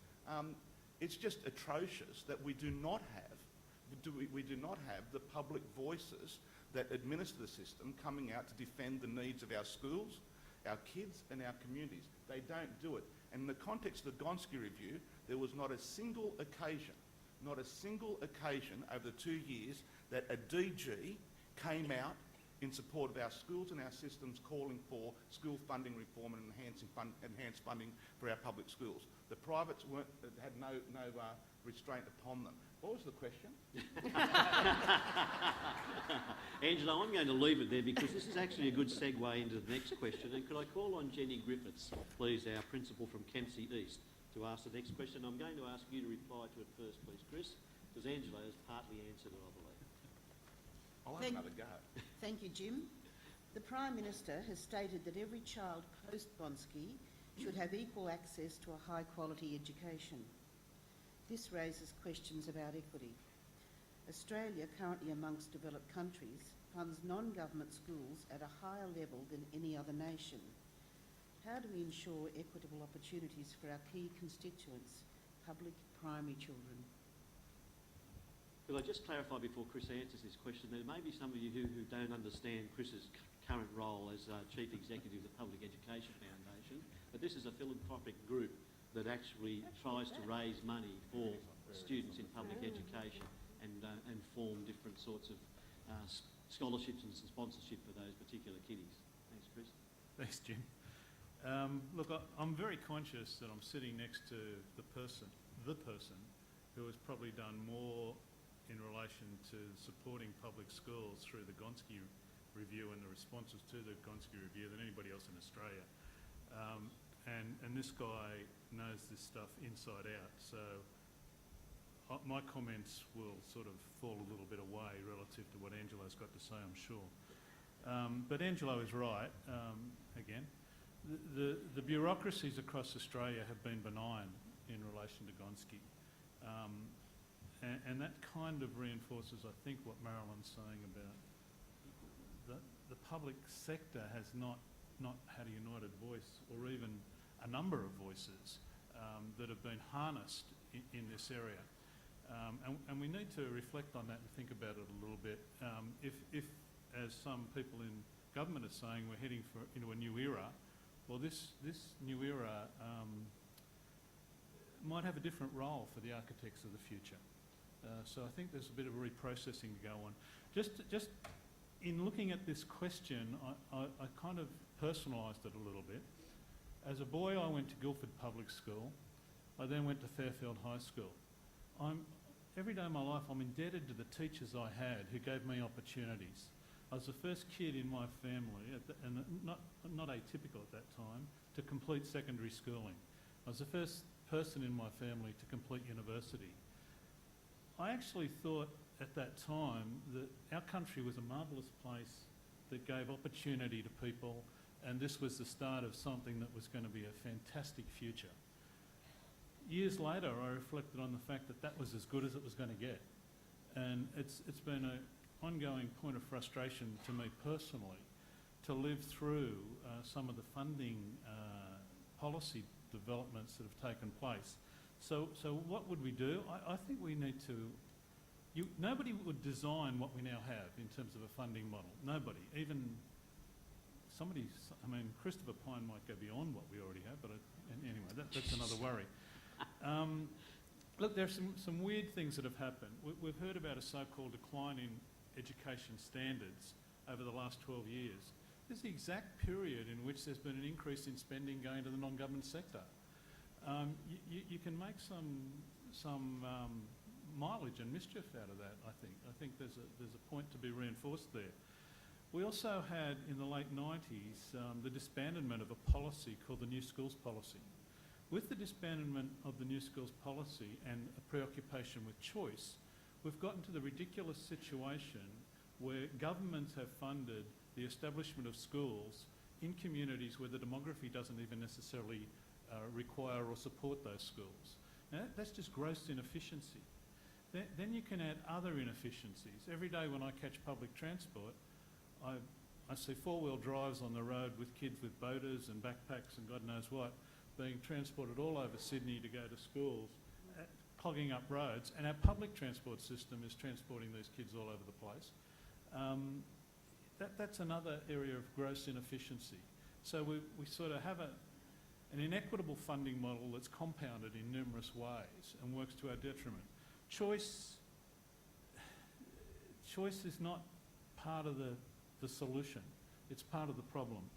It's just atrocious that we do not have the public voices that administer the system coming out to defend the needs of our schools, our kids and our communities. They don't do it. And in the context of the Gonski Review, there was not a single occasion over the 2 years that a DG came out in support of our schools and our systems, calling for school funding reform and enhanced funding for our public schools. The privates had no restraint upon them. What was the question? Angela, I'm going to leave it there because this is actually a good segue into the next question. And could I call on Jenny Griffiths, please, our principal from Kempsey East, to ask the next question? I'm going to ask you to reply to it first, please, Chris, because Angela has partly answered it, I believe. I'll have another go. Thank you, Jim. The Prime Minister has stated that every child post-Gonski should have equal access to a high-quality education. This raises questions about equity. Australia, currently amongst developed countries, funds non-government schools at a higher level than any other nation. How do we ensure equitable opportunities for our key constituents, public primary children? Could I just clarify before Chris answers this question? There may be some of you who don't understand Chris's current role as Chief Executive of the Public Education Foundation, but this is a philanthropic group that actually tries to raise money for students in public education and form different sorts of scholarships and sponsorship for those particular kiddies. Thanks, Chris. Thanks, Jim. Look, I'm very conscious that I'm sitting next to the person who has probably done more in relation to supporting public schools through the Gonski Review and the responses to the Gonski Review than anybody else in Australia. And this guy knows this stuff inside out, so my comments will sort of fall a little bit away relative to what Angelo's got to say, I'm sure. But Angelo is right, again. The bureaucracies across Australia have been benign in relation to Gonski. And that kind of reinforces, I think, what Marilyn's saying about the public sector has not had a united voice or even a number of voices that have been harnessed in this area. And we need to reflect on that and think about it a little bit. If as some people in government are saying, we're heading into a new era, well, this new era might have a different role for the architects of the future. So I think there's a bit of reprocessing to go on. Just in looking at this question, I kind of personalised it a little bit. As a boy, I went to Guildford Public School. I then went to Fairfield High School. Every day of my life, I'm indebted to the teachers I had who gave me opportunities. I was the first kid in my family, and not atypical at that time, to complete secondary schooling. I was the first person in my family to complete university. I actually thought at that time that our country was a marvellous place that gave opportunity to people, and this was the start of something that was going to be a fantastic future. Years later, I reflected on the fact that that was as good as it was going to get. And it's been an ongoing point of frustration to me personally to live through some of the funding policy developments that have taken place. So what would we do? I think we need to... Nobody would design what we now have in terms of a funding model. Nobody. Even Christopher Pyne might go beyond what we already have, but anyway, that's another worry. Look, there are some weird things that have happened. We've heard about a so-called decline in education standards over the last 12 years. This is the exact period in which there's been an increase in spending going to the non-government sector. You can make some mileage and mischief out of that, I think. I think there's a point to be reinforced there. We also had, in the late 90s, the disbandment of a policy called the New Schools Policy. With the disbandment of the New Schools Policy and a preoccupation with choice, we've gotten to the ridiculous situation where governments have funded the establishment of schools in communities where the demography doesn't even necessarily require or support those schools. Now, that's just gross inefficiency. Then you can add other inefficiencies. Every day when I catch public transport, I see four-wheel drives on the road with kids with boaters and backpacks and God knows what, being transported all over Sydney to go to schools, clogging up roads, and our public transport system is transporting these kids all over the place. That's another area of gross inefficiency. So we sort of have an inequitable funding model that's compounded in numerous ways and works to our detriment. Choice is not part of the solution. It's part of the problem.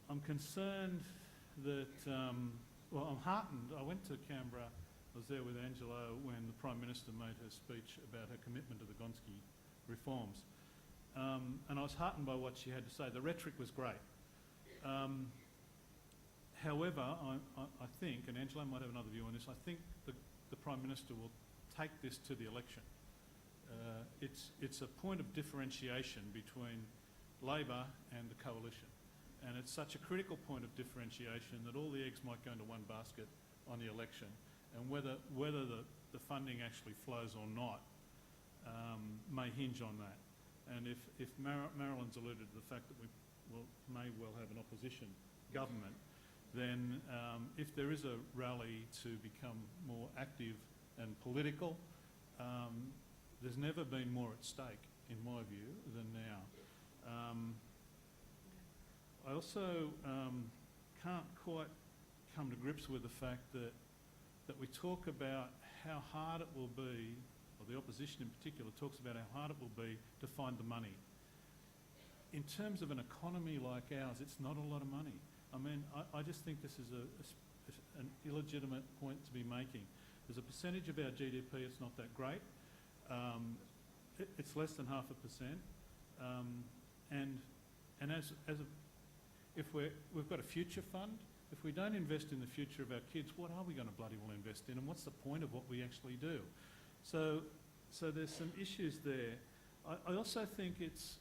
I'm concerned that, I'm heartened. I went to Canberra. I was there with Angela when the Prime Minister made her speech about her commitment to the Gonski reforms. And I was heartened by what she had to say. The rhetoric was great. However, I think, and Angela might have another view on this, I think the Prime Minister will take this to the election. It's a point of differentiation between Labor and the coalition. And it's such a critical point of differentiation that all the eggs might go into one basket on the election. And whether the funding actually flows or not may hinge on that. And if Marilyn's alluded to the fact that we may well have an opposition government, then if there is a rally to become more active and political, there's never been more at stake, in my view, than now. I also can't quite come to grips with the fact that we talk about how hard it will be, or the opposition in particular talks about how hard it will be to find the money. In terms of an economy like ours, it's not a lot of money. I mean, I just think this is an illegitimate point to be making. As a percentage of our GDP, it's not that great. It's less than 0.5%. And if we've got a future fund, if we don't invest in the future of our kids, what are we going to bloody well invest in, and what's the point of what we actually do? So there's some issues there. I also think it's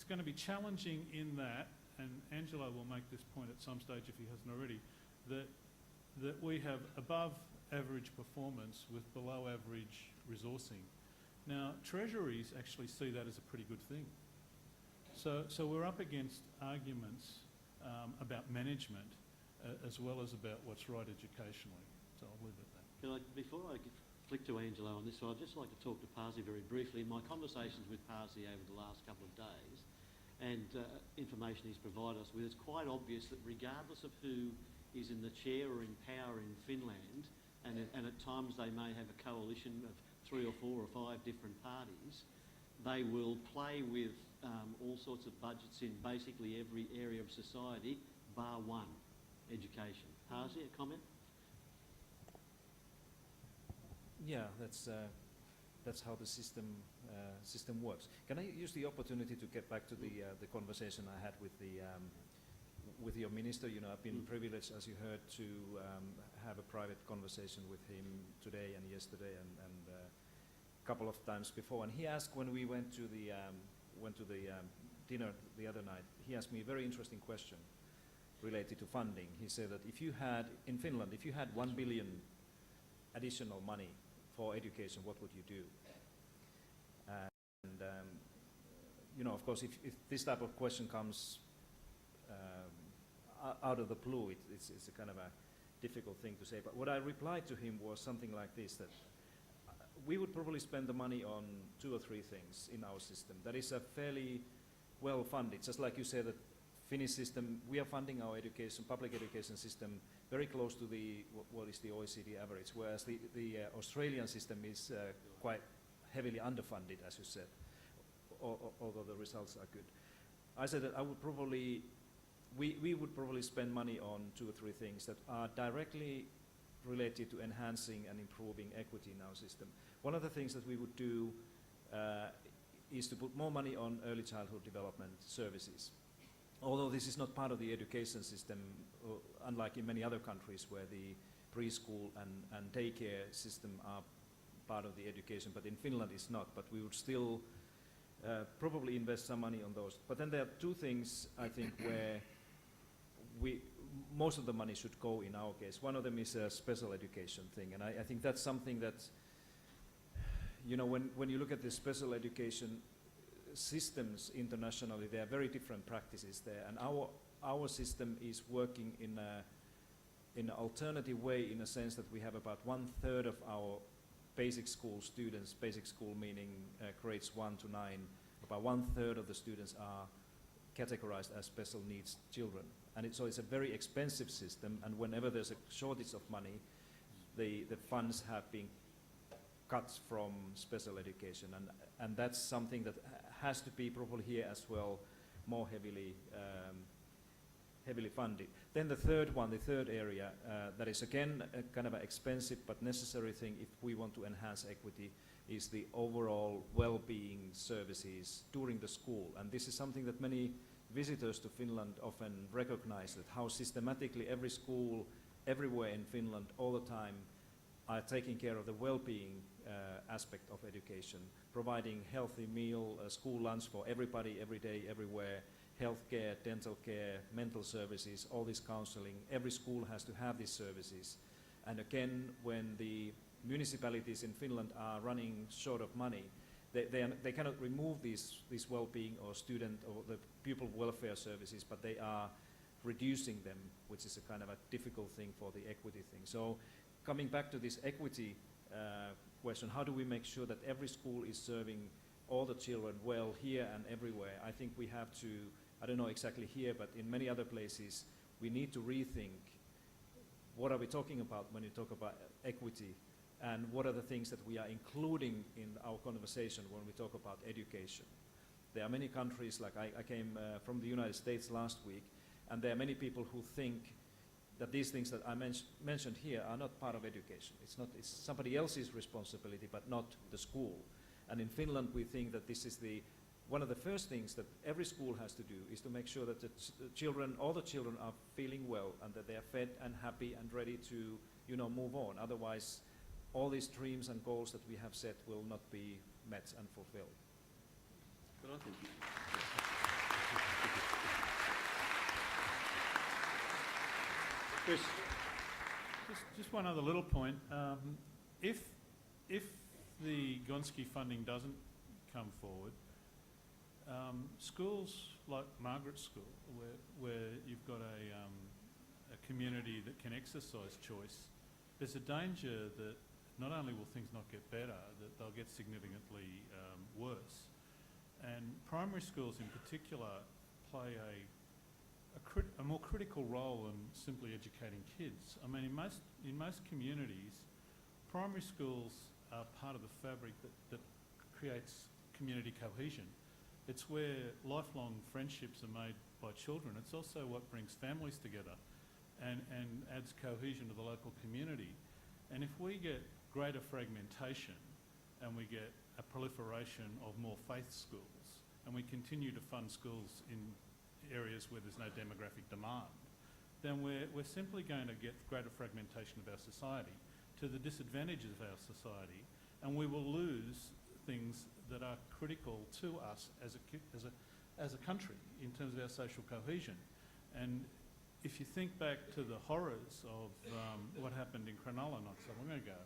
going to be challenging in that, and Angelo will make this point at some stage if he hasn't already, that we have above average performance with below average resourcing. Now, treasuries actually see that as a pretty good thing. So we're up against arguments about management as well as about what's right educationally. So I'll leave it at that. Before I flick to Angelo on this, I'd just like to talk to Pasi very briefly. In my conversations with Pasi over the last couple of days and information he's provided us with, it's quite obvious that regardless of who is in the chair or in power in Finland, and at times they may have a coalition of 3 or 4 or 5 different parties, they will play with all sorts of budgets in basically every area of society, bar one, education. Pasi, a comment? Yeah, that's how the system works. Can I use the opportunity to get back to the conversation I had with your minister? You know, I've been privileged, as you heard, to have a private conversation with him today and yesterday and a couple of times before. And he asked, when we went to the dinner the other night, he asked me a very interesting question related to funding. He said that if you had, in Finland, if you had 1 billion additional money for education, what would you do? And you know, of course, if this type of question comes out of the blue, it's a kind of a difficult thing to say. But what I replied to him was something like this: that we would probably spend the money on 2 or 3 things in our system. That is a fairly well funded, just like you said, that Finnish system, we are funding our education, public education system very close to the, what is the OECD average, whereas the Australian system is quite heavily underfunded, as you said, although the results are good. I said that I would probably, we would probably spend money on 2 or 3 things that are directly related to enhancing and improving equity in our system. One of the things that we would do is to put more money on early childhood development services. Although this is not part of the education system, unlike in many other countries where the preschool and daycare system are part of the education, but in Finland it's not. But we would still probably invest some money on those. But then there are 2 things, I think, where most of the money should go in our case. One of them is a special education thing, and I think that's something that, you know, when you look at the special education systems internationally, there are very different practices there, and our system is working in an alternative way, in a sense that we have about 1/3 of our basic school students, basic school meaning grades 1 to 9, about 1/3 of the students are categorized as special needs children. And so it's a very expensive system, and whenever there's a shortage of money, the funds have been cut from special education, and that's something that has to be probably here as well more heavily funded. Then the third area that is again a kind of an expensive but necessary thing if we want to enhance equity, is the overall well-being services during the school. And this is something that many visitors to Finland often recognize, that how systematically every school everywhere in Finland all the time are taking care of the well-being aspect of education, providing healthy meal, school lunch for everybody, every day, everywhere, healthcare, dental care, mental services, all this counseling. Every school has to have these services. And again, when the municipalities in Finland are running short of money, they cannot remove these well-being or student or the pupil welfare services, but they are reducing them, which is a kind of a difficult thing for the equity thing. So coming back to this equity question, how do we make sure that every school is serving all the children well here and everywhere? I think we have to, I don't know exactly here, but in many other places, we need to rethink what are we talking about when you talk about equity, and what are the things that we are including in our conversation when we talk about education. There are many countries, like I came from the United States last week, and there are many people who think that these things that I mentioned here are not part of education. It's somebody else's responsibility, but not the school. And in Finland, we think that this is one of the first things that every school has to do, is to make sure that the children, all the children, are feeling well, and that they are fed and happy and ready to, you know, move on. Otherwise, all these dreams and goals that we have set will not be met and fulfilled. But I think Chris. Just one other little point. If the Gonski funding doesn't come forward, schools like Margaret School, where you've got a community that can exercise choice, there's a danger that not only will things not get better, that they'll get significantly worse. And primary schools in particular play a more critical role than simply educating kids. I mean, in most communities, primary schools are part of the fabric that creates community cohesion. It's where lifelong friendships are made by children. It's also what brings families together and adds cohesion to the local community. And if we get greater fragmentation and we get a proliferation of more faith schools, and we continue to fund schools in areas where there's no demographic demand, then we're simply going to get greater fragmentation of our society to the disadvantage of our society, and we will lose things that are critical to us as a country in terms of our social cohesion. And if you think back to the horrors of what happened in Cronulla not so long ago,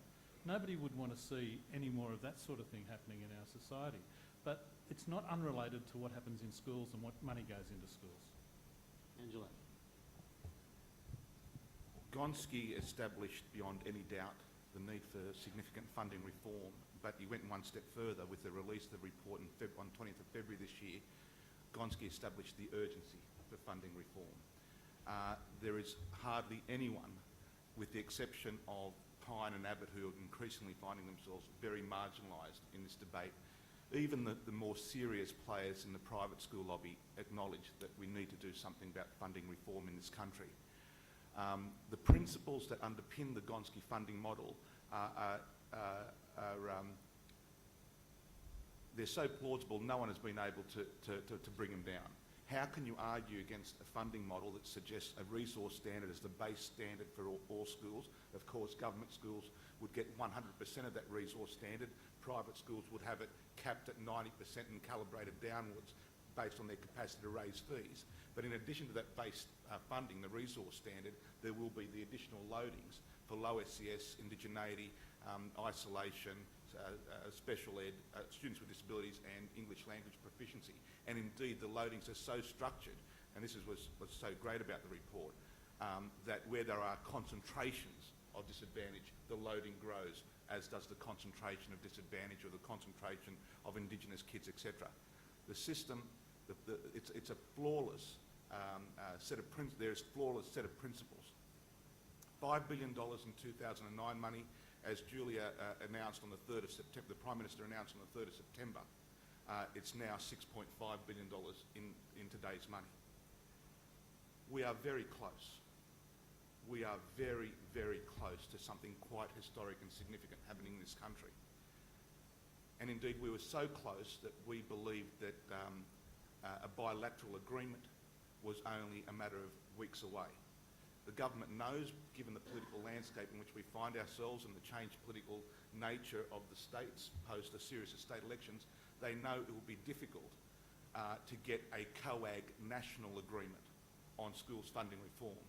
nobody would want to see any more of that sort of thing happening in our society. But it's not unrelated to what happens in schools and what money goes into schools. Angela. Gonski established beyond any doubt the need for significant funding reform but he went one step further with the release of the report on 20th of February this year. Gonski established the urgency for funding reform. There is hardly anyone, with the exception of Pyne and Abbott, who are increasingly finding themselves very marginalised in this debate. Even the more serious players in the private school lobby acknowledge that we need to do something about funding reform in this country. The principles that underpin the Gonski funding model they're so plausible, no one has been able to bring them down. How can you argue against a funding model that suggests a resource standard as the base standard for all schools? Of course, government schools would get 100% of that resource standard. Private schools would have it capped at 90% and calibrated downwards based on their capacity to raise fees. But in addition to that base funding, the resource standard, there will be the additional loadings for low SES, indigeneity, isolation, special ed, students with disabilities and English language proficiency. And indeed the loadings are so structured, and this is what's so great about the report, that where there are concentrations of disadvantage, the loading grows, as does the concentration of disadvantage or the concentration of Indigenous kids, etc. The system, it's a flawless there's flawless set of principles. $5 billion in 2009 money, as Julia announced on the 3rd of September, the Prime Minister announced on the 3rd of September, it's now $6.5 billion in today's money. We are very close. We are very, very close to something quite historic and significant happening in this country. And indeed, we were so close that we believed that a bilateral agreement was only a matter of weeks away. The government knows, given the political landscape in which we find ourselves and the changed political nature of the states post a series of state elections, they know it will be difficult to get a COAG national agreement on schools funding reform.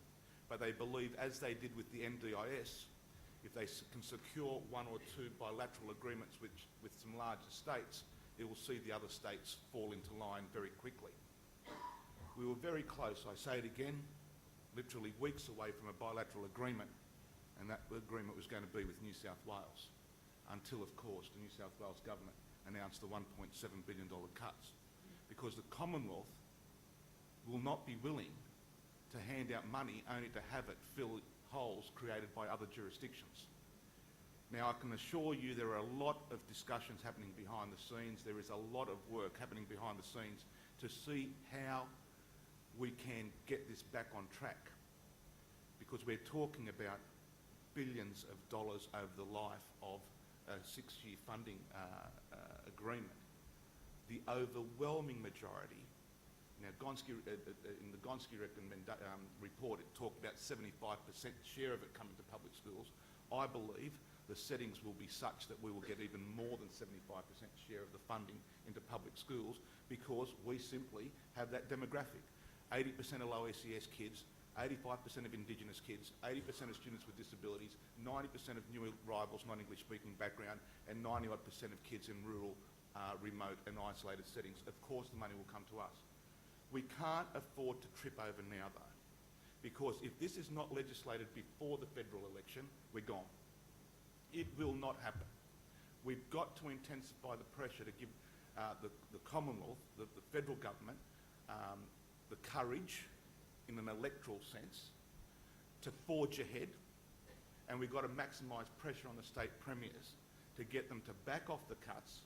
But they believe, as they did with the NDIS, if they can secure one or two bilateral agreements with some larger states, it will see the other states fall into line very quickly. We were very close, I say it again, literally weeks away from a bilateral agreement, and that agreement was going to be with New South Wales, until, of course, the New South Wales government announced the $1.7 billion cuts, because the Commonwealth will not be willing to hand out money only to have it fill holes created by other jurisdictions. Now, I can assure you there are a lot of discussions happening behind the scenes. There is a lot of work happening behind the scenes to see how we can get this back on track, because we're talking about billions of dollars over the life of a 6-year funding agreement. The overwhelming majority, now Gonski, in the Gonski report, it talked about 75% share of it coming to public schools. I believe the settings will be such that we will get even more than 75% share of the funding into public schools, because we simply have that demographic. 80% of low SES kids, 85% of Indigenous kids, 80% of students with disabilities, 90% of new arrivals, non-English speaking background, and 90% of kids in rural, remote and isolated settings. Of course the money will come to us. We can't afford to trip over now though, because if this is not legislated before the federal election, we're gone. It will not happen. We've got to intensify the pressure to give the Commonwealth, the federal government, the courage, in an electoral sense, to forge ahead, and we've got to maximise pressure on the state premiers to get them to back off the cuts.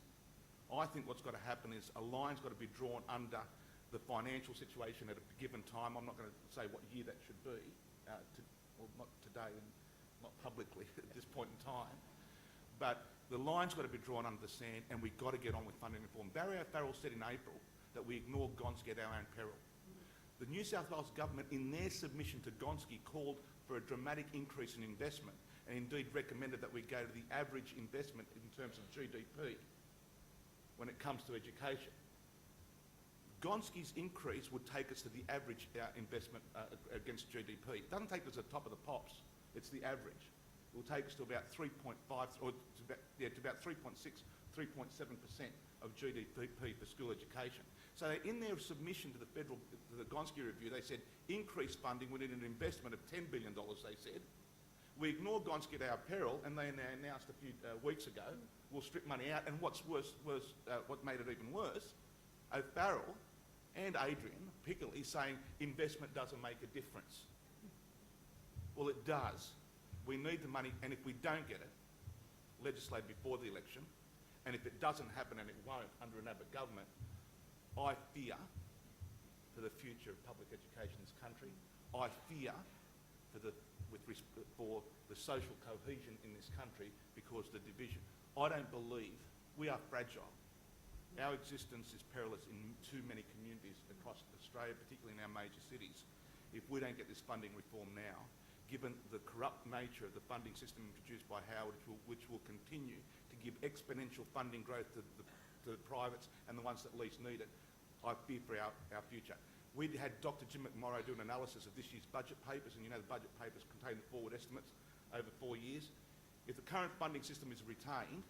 I think what's got to happen is a line's got to be drawn under the financial situation at a given time. I'm not going to say what year that should be, well, not today and not publicly at this point in time, but the line's got to be drawn under the sand, and we've got to get on with funding reform. Barry O'Farrell said in April that we ignore Gonski at our own peril. The New South Wales government, in their submission to Gonski, called for a dramatic increase in investment, and indeed recommended that we go to the average investment in terms of GDP when it comes to education. Gonski's increase would take us to the average investment against GDP. It doesn't take us to the top of the pops, it's the average. It will take us to about 3.5, or to about 3.6, 3.7% of GDP for school education. So in their submission to the Gonski review, they said increased funding, we need an investment of $10 billion, they said. We ignore Gonski at our peril, and they announced a few weeks ago, we'll strip money out. And what's worse was what made it even worse, O'Farrell and Adrian Piccoli saying investment doesn't make a difference. Well, it does. We need the money, and if we don't get it, legislate before the election, and if it doesn't happen, and it won't under an Abbott government, I fear for the future of public education in this country. I fear for the social cohesion in this country because the division. I don't believe we are fragile. Our existence is perilous in too many communities across Australia, particularly in our major cities. If we don't get this funding reform now, given the corrupt nature of the funding system introduced by Howard, which will continue to give exponential funding growth to the privates and the ones that least need it, I fear for our future. We had Dr. Jim McMorrow do an analysis of this year's budget papers, and you know the budget papers contain the forward estimates over 4 years. If the current funding system is retained,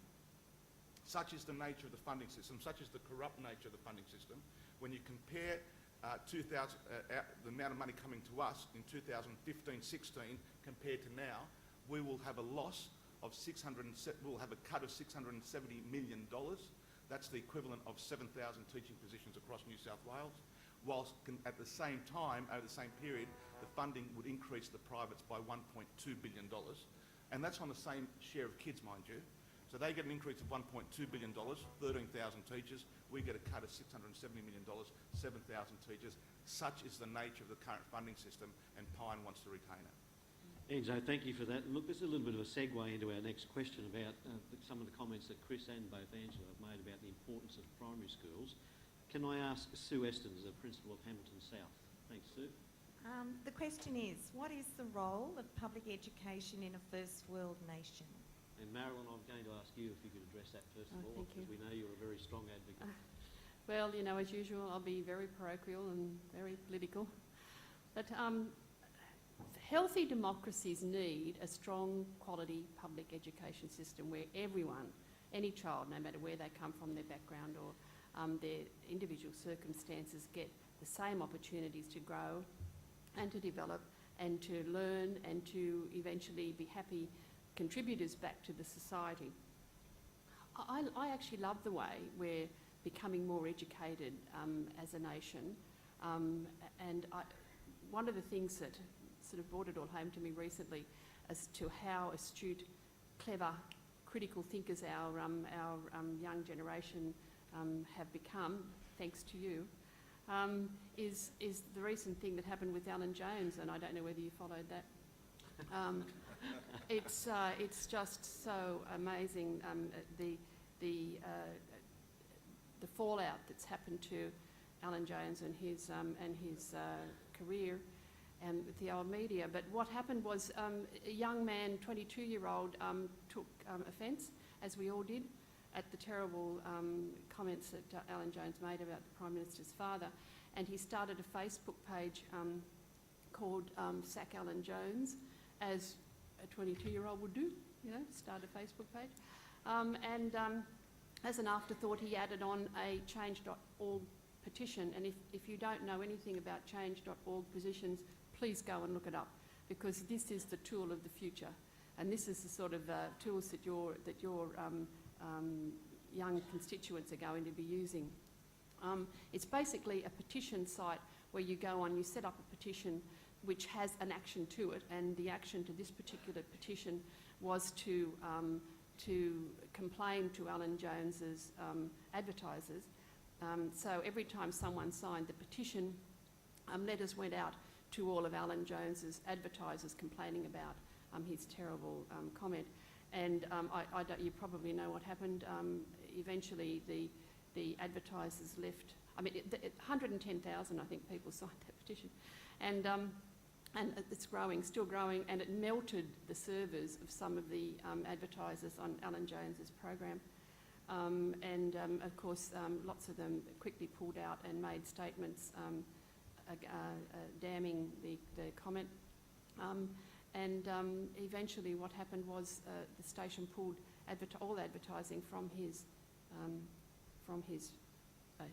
such is the nature of the funding system, such is the corrupt nature of the funding system, when you compare the amount of money coming to us in 2015-16 compared to now, we will have a loss of we'll have a cut of $670 million. That's the equivalent of 7,000 teaching positions across New South Wales, whilst at the same time, over the same period, the funding would increase the privates by $1.2 billion. And that's on the same share of kids, mind you. So they get an increase of $1.2 billion, 13,000 teachers. We get a cut of $670 million, 7,000 teachers. Such is the nature of the current funding system, and Pyne wants to retain it. Enzo, thank you for that. Look, this is a little bit of a segue into our next question about some of the comments that Chris and both Angela have made about the importance of primary schools. Can I ask Sue Estens, the Principal of Hamilton South? Thanks, Sue. The question is, what is the role of public education in a first world nation? And Marilyn, I'm going to ask you if you could address that first of all, because we know you're a very strong advocate. Well, you know, as usual, I'll be very parochial and very political. But healthy democracies need a strong quality public education system where everyone, any child, no matter where they come from, their background or their individual circumstances, get the same opportunities to grow and to develop and to learn and to eventually be happy contributors back to the society. I actually love the way we're becoming more educated as a nation, and one of the things that sort of brought it all home to me recently as to how astute, clever, critical thinkers our young generation have become, thanks to you, is the recent thing that happened with Alan Jones, and I don't know whether you followed that. It's just so amazing, the fallout that's happened to Alan Jones and his career and with the old media. But what happened was a young man, 22-year-old, took offence, as we all did, at the terrible comments that Alan Jones made about the Prime Minister's father, and he started a Facebook page called Sack Alan Jones, as a 22-year-old would do, you know, start a Facebook page. And as an afterthought, he added on a change.org petition, and if you don't know anything about change.org petitions, please go and look it up, because this is the tool of the future, and this is the sort of tools that your young constituents are going to be using. It's basically a petition site where you go on, you set up a petition which has an action to it, and the action to this particular petition was to complain to Alan Jones's advertisers. So every time someone signed the petition, letters went out to all of Alan Jones's advertisers complaining about his terrible comment. And you probably know what happened. Eventually, the advertisers left. I mean, 110,000, I think, people signed that petition, and it's growing, still growing, and it melted the servers of some of the advertisers on Alan Jones's program. Of course, lots of them quickly pulled out and made statements damning the comment. Eventually what happened was the station pulled all advertising from his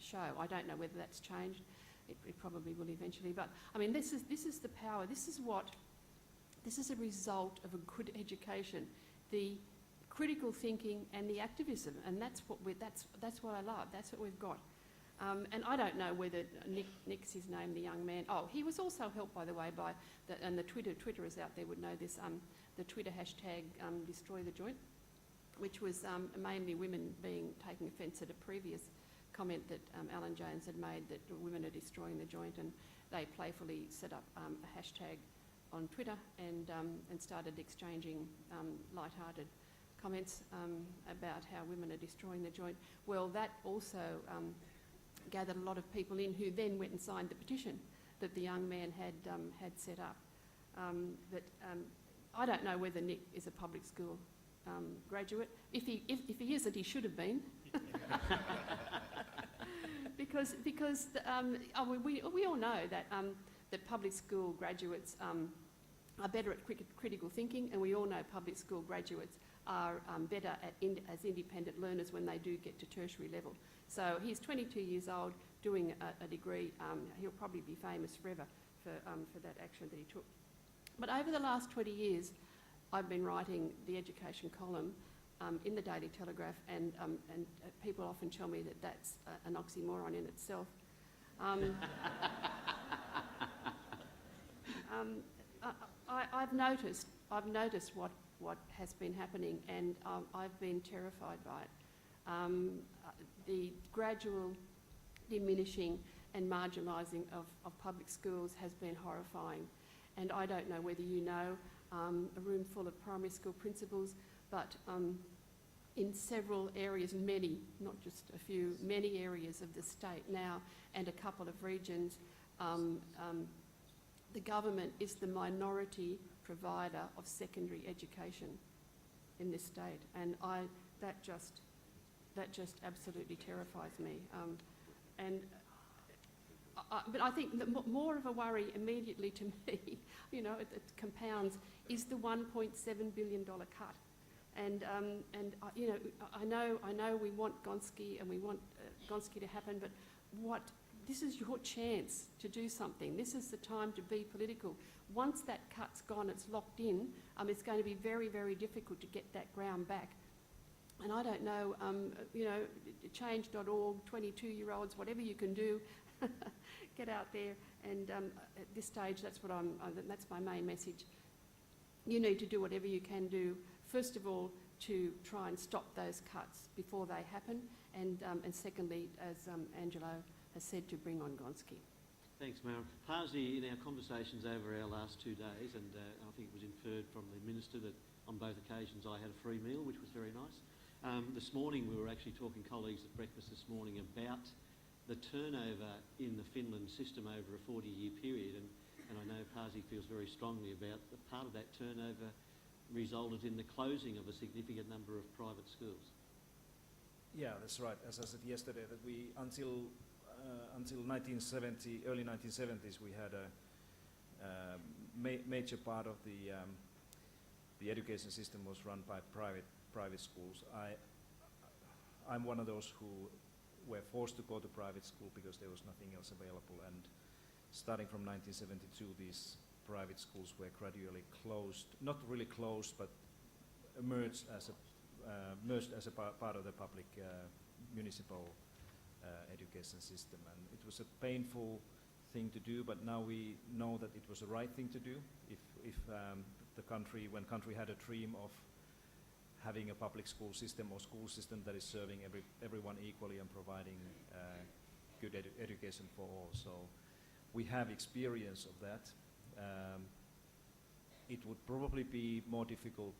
show. I don't know whether that's changed. It probably will eventually. But I mean, this is the power. This is what This is a result of a good education, the critical thinking and the activism, and that's what I love. That's what we've got. And I don't know whether Nick's his name, the young man. Oh, he was also helped, by the way, by and the Twitterers out there would know this. The Twitter hashtag Destroy the Joint, which was mainly women taking offence at a previous comment that Alan Jones had made that women are destroying the joint, and they playfully set up a hashtag on Twitter and started exchanging light-hearted comments about how women are destroying the joint. Well, that also gathered a lot of people in who then went and signed the petition that the young man had set up. I don't know whether Nick is a public school graduate. If he isn't, he should have been. because we all know that that public school graduates are better at critical thinking, and we all know public school graduates are better at as independent learners when they do get to tertiary level. So he's 22 years old, doing a degree. He'll probably be famous forever for that action that he took. But over the last 20 years, I've been writing the education column in the Daily Telegraph, and people often tell me that that's an oxymoron in itself. I've noticed what has been happening, and I've been terrified by it. The gradual diminishing and marginalising of public schools has been horrifying. And I don't know whether you know a room full of primary school principals, but in several areas, many, not just a few, many areas of the state now and a couple of regions, the government is the minority provider of secondary education in this state, and that just absolutely terrifies me. But I think that more of a worry immediately to me, you know, it compounds, is the $1.7 billion cut. And you know, I know we want Gonski and we want Gonski to happen, but this is your chance to do something. This is the time to be political. Once that cut's gone, it's locked in, it's going to be very, very difficult to get that ground back. And I don't know, you know, change.org, 22-year-olds, whatever you can do, get out there. And at this stage, that's my main message. You need to do whatever you can do, first of all, to try and stop those cuts before they happen, and secondly, as Angelo has said, to bring on Gonski. Thanks, Maren. Parsley, in our conversations over our last 2 days, and I think it was inferred from the Minister that on both occasions I had a free meal, which was very nice. This morning we were actually talking, colleagues at breakfast this morning, about the turnover in the Finland system over a 40-year period, and I know Parsley feels very strongly about the part of that turnover resulted in the closing of a significant number of private schools. Yeah, that's right. As I said yesterday, that we until 1970, early 1970s, we had a major part of the education system was run by private schools. I'm one of those who were forced to go to private school because there was nothing else available, and starting from 1972, these private schools were gradually closed, not really closed, but merged as a part of the public municipal education system. And it was a painful thing to do, but now we know that it was the right thing to do. If when country had a dream of having a public school system or school system that is serving everyone equally and providing good education for all. So we have experience of that. It would probably be more difficult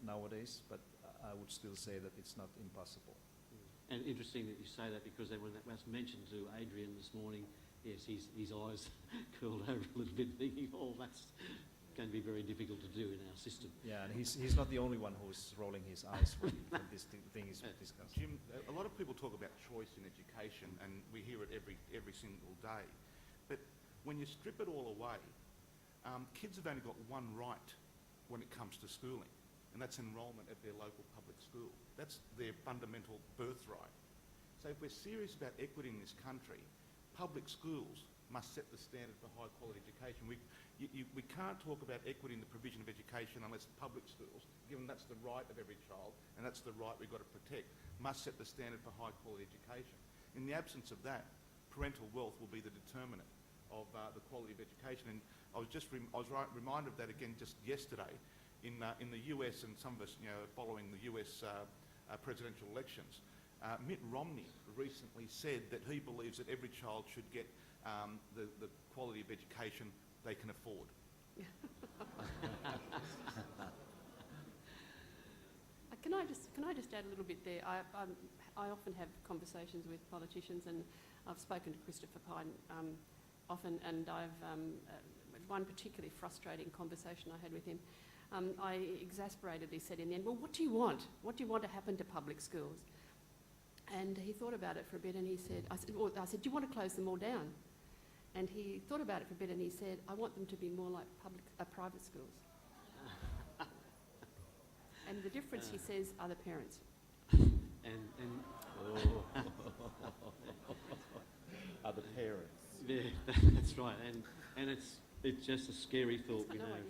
nowadays, but I would still say that it's not impossible. And interesting that you say that, because when that was mentioned to Adrian this morning, yes, his eyes curled over a little bit, thinking, oh, that's going to be very difficult to do in our system. Yeah, and he's not the only one who's rolling his eyes when this thing is discussed. Jim, a lot of people talk about choice in education, and we hear it every single day. But when you strip it all away, kids have only got one right when it comes to schooling, and that's enrolment at their local public school. That's their fundamental birthright. So if we're serious about equity in this country, public schools must set the standard for high quality education. we can't talk about equity in the provision of education unless public schools, given that's the right of every child and that's the right we've got to protect, must set the standard for high quality education. In the absence of that, parental wealth will be the determinant of the quality of education. And I was reminded of that again just yesterday in the US, and some of us, following the US presidential elections. Mitt Romney recently said that he believes that every child should get the quality of education they can afford. Can I just add a little bit there? I often have conversations with politicians, and I've spoken to Christopher Pyne often, and I've one particularly frustrating conversation I had with him. I exasperatedly said in the end, well, what do you want? What do you want to happen to public schools? And he thought about it for a bit, and he said, I said, do you want to close them all down? And he thought about it for a bit, and he said, I want them to be more like private schools. And the difference, he says, are the parents. Other parents. Yeah, that's right. And it's just a scary thought,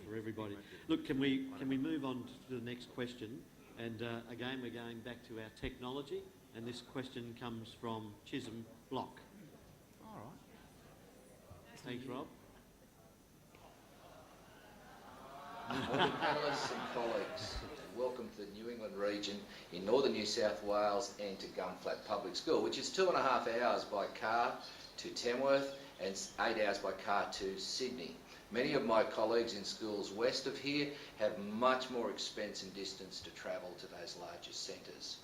for everybody. Look, can we move on to the next question? And again, we're going back to our technology, and this question comes from Chisholm Block. All right. Thanks, Rob. Morning, panellists and colleagues. Welcome to the New England region in northern New South Wales and to Gunflat Public School, which is 2.5 hours by car to Tamworth and 8 hours by car to Sydney. Many of my colleagues in schools west of here have much more expense and distance to travel to those larger centres.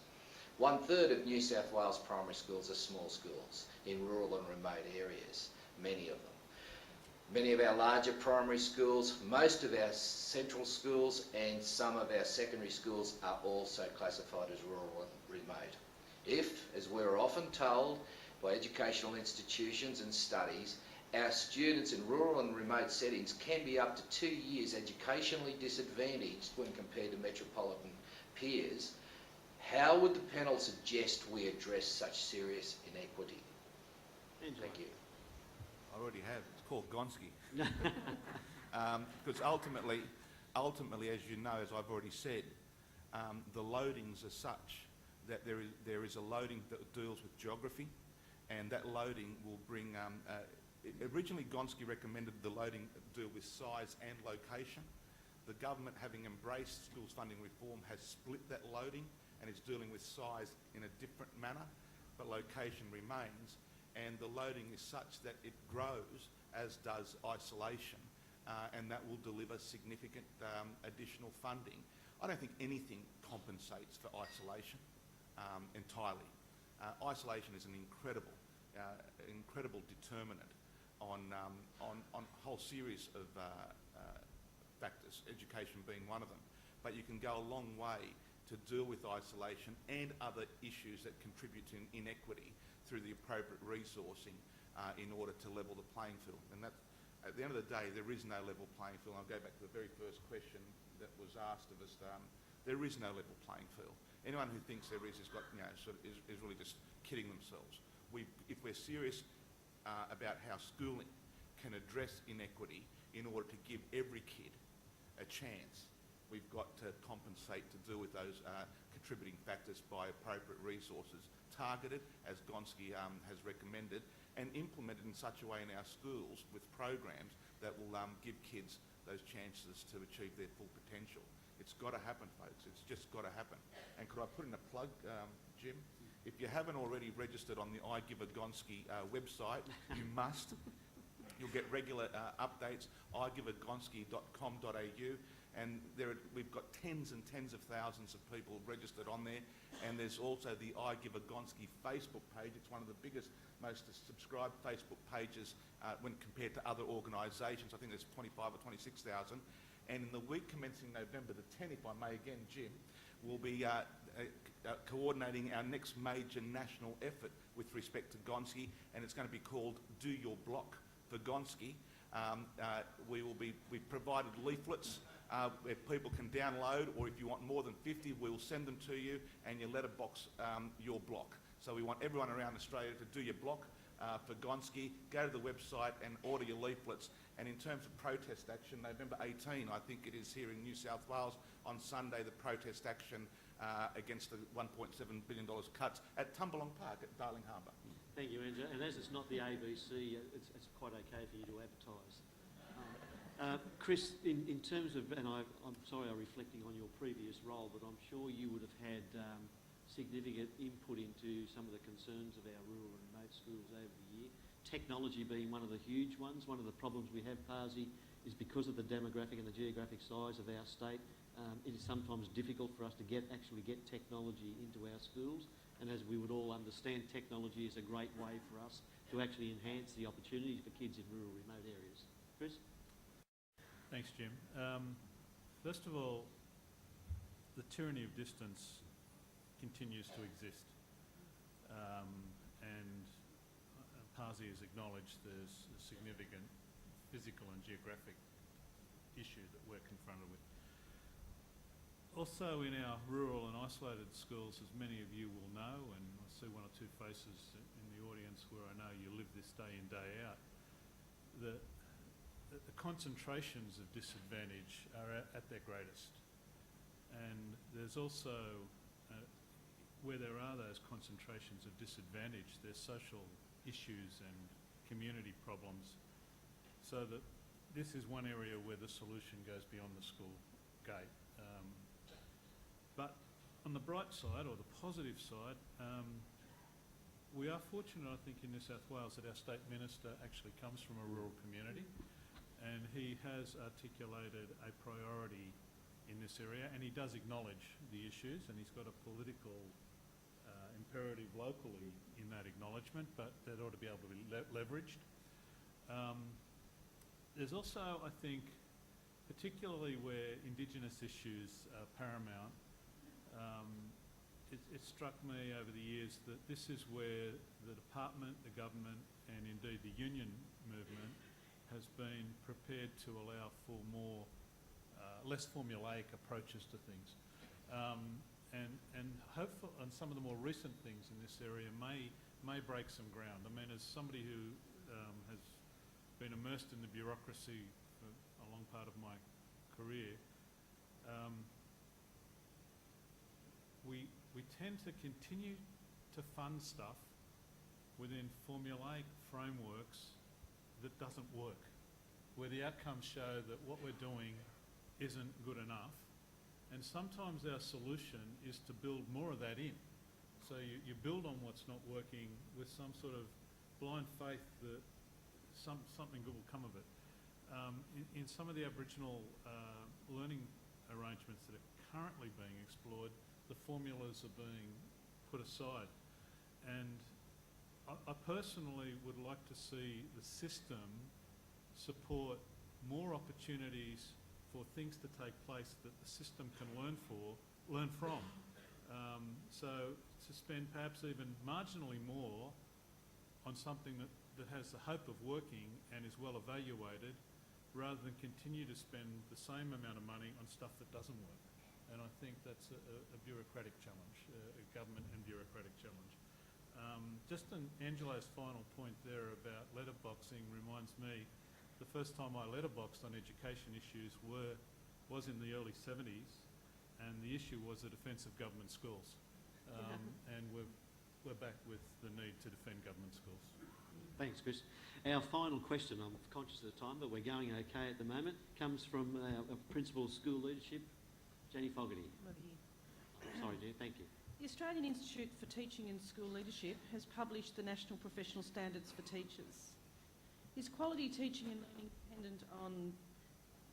1/3 of New South Wales primary schools are small schools in rural and remote areas, many of them. Many of our larger primary schools, most of our central schools and some of our secondary schools are also classified as rural and remote. If, as we're often told by educational institutions and studies, our students in rural and remote settings can be up to 2 years educationally disadvantaged when compared to metropolitan peers, how would the panel suggest we address such serious inequity? Thank you. I already have. It's called Gonski. Because ultimately, as you know, as I've already said, the loadings are such that there is a loading that deals with geography, and that loading will bring... originally, Gonski recommended the loading deal with size and location. The government, having embraced schools funding reform, has split that loading and is dealing with size in a different manner, but location remains. And the loading is such that it grows, as does isolation, and that will deliver significant additional funding. I don't think anything compensates for isolation entirely. Isolation is an incredible determinant on a whole series of factors, education being one of them. But you can go a long way to deal with isolation and other issues that contribute to inequity through the appropriate resourcing in order to level the playing field. And that, at the end of the day, there is no level playing field. I'll go back to the very first question that was asked of us. There is no level playing field. Anyone who thinks there is is really just kidding themselves. If we're serious about how schooling can address inequity in order to give every kid a chance, we've got to compensate to deal with those contributing factors by appropriate resources, targeted, as Gonski has recommended, and implemented in such a way in our schools with programs that will give kids those chances to achieve their full potential. It's got to happen, folks. It's just got to happen. And could I put in a plug, Jim? If you haven't already registered on the I Give a Gonski website, you must. You'll get regular updates, igiveagonski.com.au, and we've got tens and tens of thousands of people registered on there. And there's also the I Give a Gonski Facebook page. It's one of the biggest, most subscribed Facebook pages when compared to other organisations. I think there's 25 or 26,000. And in the week commencing November the 10th, if I may again, Jim, we'll be coordinating our next major national effort with respect to Gonski, and it's going to be called Do Your Block for Gonski. We've provided leaflets where people can download, or if you want more than 50, we'll send them to you, and you letterbox your block. So we want everyone around Australia to do your block for Gonski. Go to the website and order your leaflets, And in terms of protest action, November 18, I think it is here in New South Wales, on Sunday, the protest action against the $1.7 billion cuts at Tumbalong Park at Darling Harbour. Thank you, Andrew. And as it's not the ABC, it's quite okay for you to advertise. Chris, in terms of, and I'm sorry I'm reflecting on your previous role, but I'm sure you would have had significant input into some of the concerns of our rural and remote schools over the year. Technology being one of the huge ones. One of the problems we have, Parsi, is because of the demographic and the geographic size of our state, it is sometimes difficult for us to actually get technology into our schools. And as we would all understand, technology is a great way for us to actually enhance the opportunities for kids in rural remote areas. Chris? Thanks, Jim. First of all, the tyranny of distance continues to exist. And Parsi has acknowledged there's a significant physical and geographic issue that we're confronted with. Also in our rural and isolated schools, as many of you will know, and I see one or two faces in the audience where I know you live this day in, day out, the concentrations of disadvantage are at their greatest. And there's also, where there are those concentrations of disadvantage, there's social issues and community problems, so that this is one area where the solution goes beyond the school gate. But on the bright side, or the positive side, we are fortunate, I think, in New South Wales that our State Minister actually comes from a rural community, and he has articulated a priority in this area, and he does acknowledge the issues, and he's got a political imperative locally in that acknowledgement, but that ought to be able to be leveraged. There's also, I think, particularly where Indigenous issues are paramount, it struck me over the years that this is where the department, the government, and indeed the union movement has been prepared to allow for more, less formulaic approaches to things. And hopefully, and some of the more recent things in this area may break some ground. I mean, as somebody who has been immersed in the bureaucracy for a long part of my career, we tend to continue to fund stuff within formulaic frameworks that doesn't work, where the outcomes show that what we're doing isn't good enough. And sometimes our solution is to build more of that in. So you build on what's not working with some sort of blind faith that something good will come of it. In some of the Aboriginal learning arrangements that are currently being explored, the formulas are being put aside. And I personally would like to see the system support more opportunities for things to take place that the system can learn from. So to spend perhaps even marginally more on something that has the hope of working and is well evaluated, rather than continue to spend the same amount of money on stuff that doesn't work. And I think that's a bureaucratic challenge, a government and bureaucratic challenge. Just on Angelo's final point there about letterboxing reminds me, the first time I letterboxed on education issues was in the early 70s, and the issue was the defence of government schools. And we're back with the need to defend government schools. Thanks, Chris. Our final question, I'm conscious of the time, but we're going okay at the moment, comes from our Principal of School Leadership, Jenny Fogarty. Sorry, Jenny, thank you. The Australian Institute for Teaching and School Leadership has published the National Professional Standards for Teachers. Is quality teaching and learning dependent on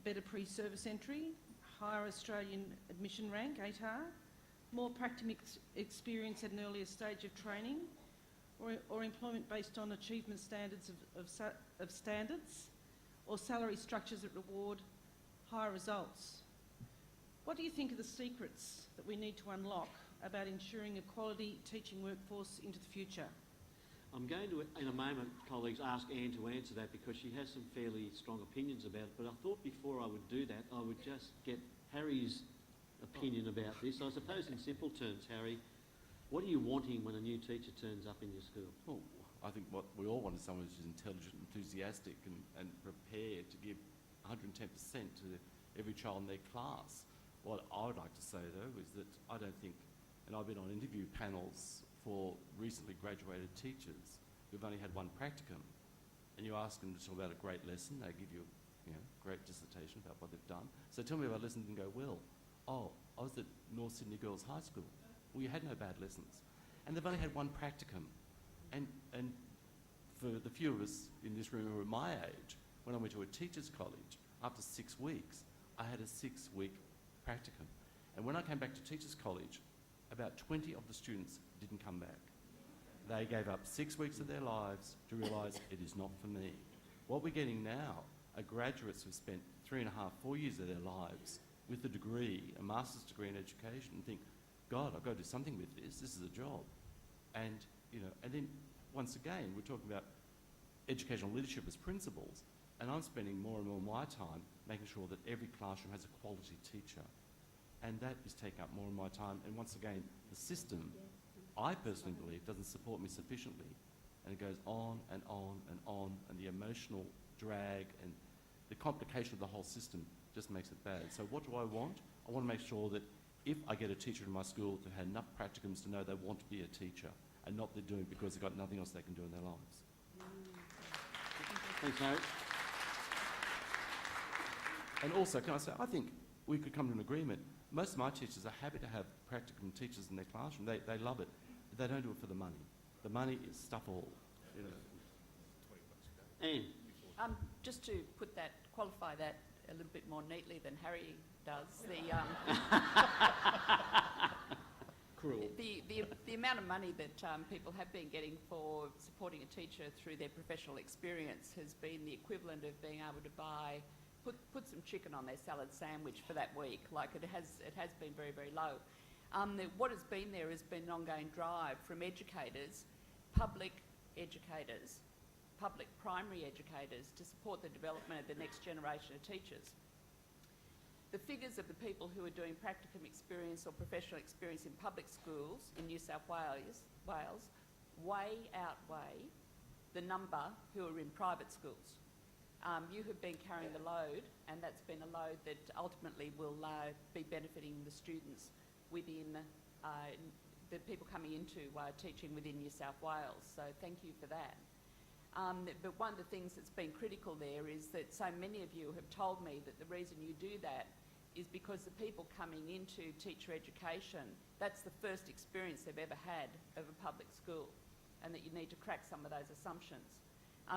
better pre-service entry, higher Australian admission rank, 8R, more practical experience at an earlier stage of training, or employment based on achievement standards of standards, or salary structures that reward higher results? What do you think are the secrets that we need to unlock about ensuring a quality teaching workforce into the future? I'm going to, in a moment, colleagues, ask Anne to answer that because she has some fairly strong opinions about it. But I thought before I would do that, I would just get Harry's opinion about this. I suppose in simple terms, Harry, what are you wanting when a new teacher turns up in your school? Well, I think what we all want is someone who's intelligent, enthusiastic and prepared to give 110% to every child in their class. What I would like to say, though, is that I don't think, and I've been on interview panels for recently graduated teachers who've only had one practicum, and you ask them to talk about a great lesson, they give you a great dissertation about what they've done. So tell me about lessons and go, well, oh, I was at North Sydney Girls High School. Well, you had no bad lessons. And they've only had one practicum. And for the few of us in this room who are my age, when I went to a teacher's college, after 6 weeks, I had a 6-week practicum. And when I came back to teacher's college, about 20 of the students didn't come back. They gave up 6 weeks of their lives to realise it is not for me. What we're getting now are graduates who've spent 3.5, 4 years of their lives with a degree, a master's degree in education, and think, God, I've got to do something with this. This is a job. And, and then once again, we're talking about educational leadership as principles, and I'm spending more and more of my time making sure that every classroom has a quality teacher. And that is taking up more of my time. And once again, the system, I personally believe, doesn't support me sufficiently. And it goes on and on and on, and the emotional drag and the complication of the whole system just makes it bad. So what do I want? I want to make sure that if I get a teacher in my school to have enough practicums to know they want to be a teacher and not they're doing it because they've got nothing else they can do in their lives. Thanks, Harry. And also, can I say, I think we could come to an agreement. Most of my teachers are happy to have practicum teachers in their classroom. They love it. But they don't do it for the money. The money is stuff all. Anne. Just to qualify that a little bit more neatly than Harry does, Cruel. the amount of money that people have been getting for supporting a teacher through their professional experience has been the equivalent of being able to put some chicken on their salad sandwich for that week. Like it has been very, very low. What has been there has been an ongoing drive from educators, public primary educators, to support the development of the next generation of teachers. The figures of the people who are doing practicum experience or professional experience in public schools in New South Wales way outweigh the number who are in private schools. You have been carrying the load, and that's been a load that ultimately will be benefiting the students within the people coming into teaching within New South Wales. So thank you for that. But one of the things that's been critical there is that so many of you have told me that the reason you do that is because the people coming into teacher education, that's the first experience they've ever had of a public school, and that you need to crack some of those assumptions.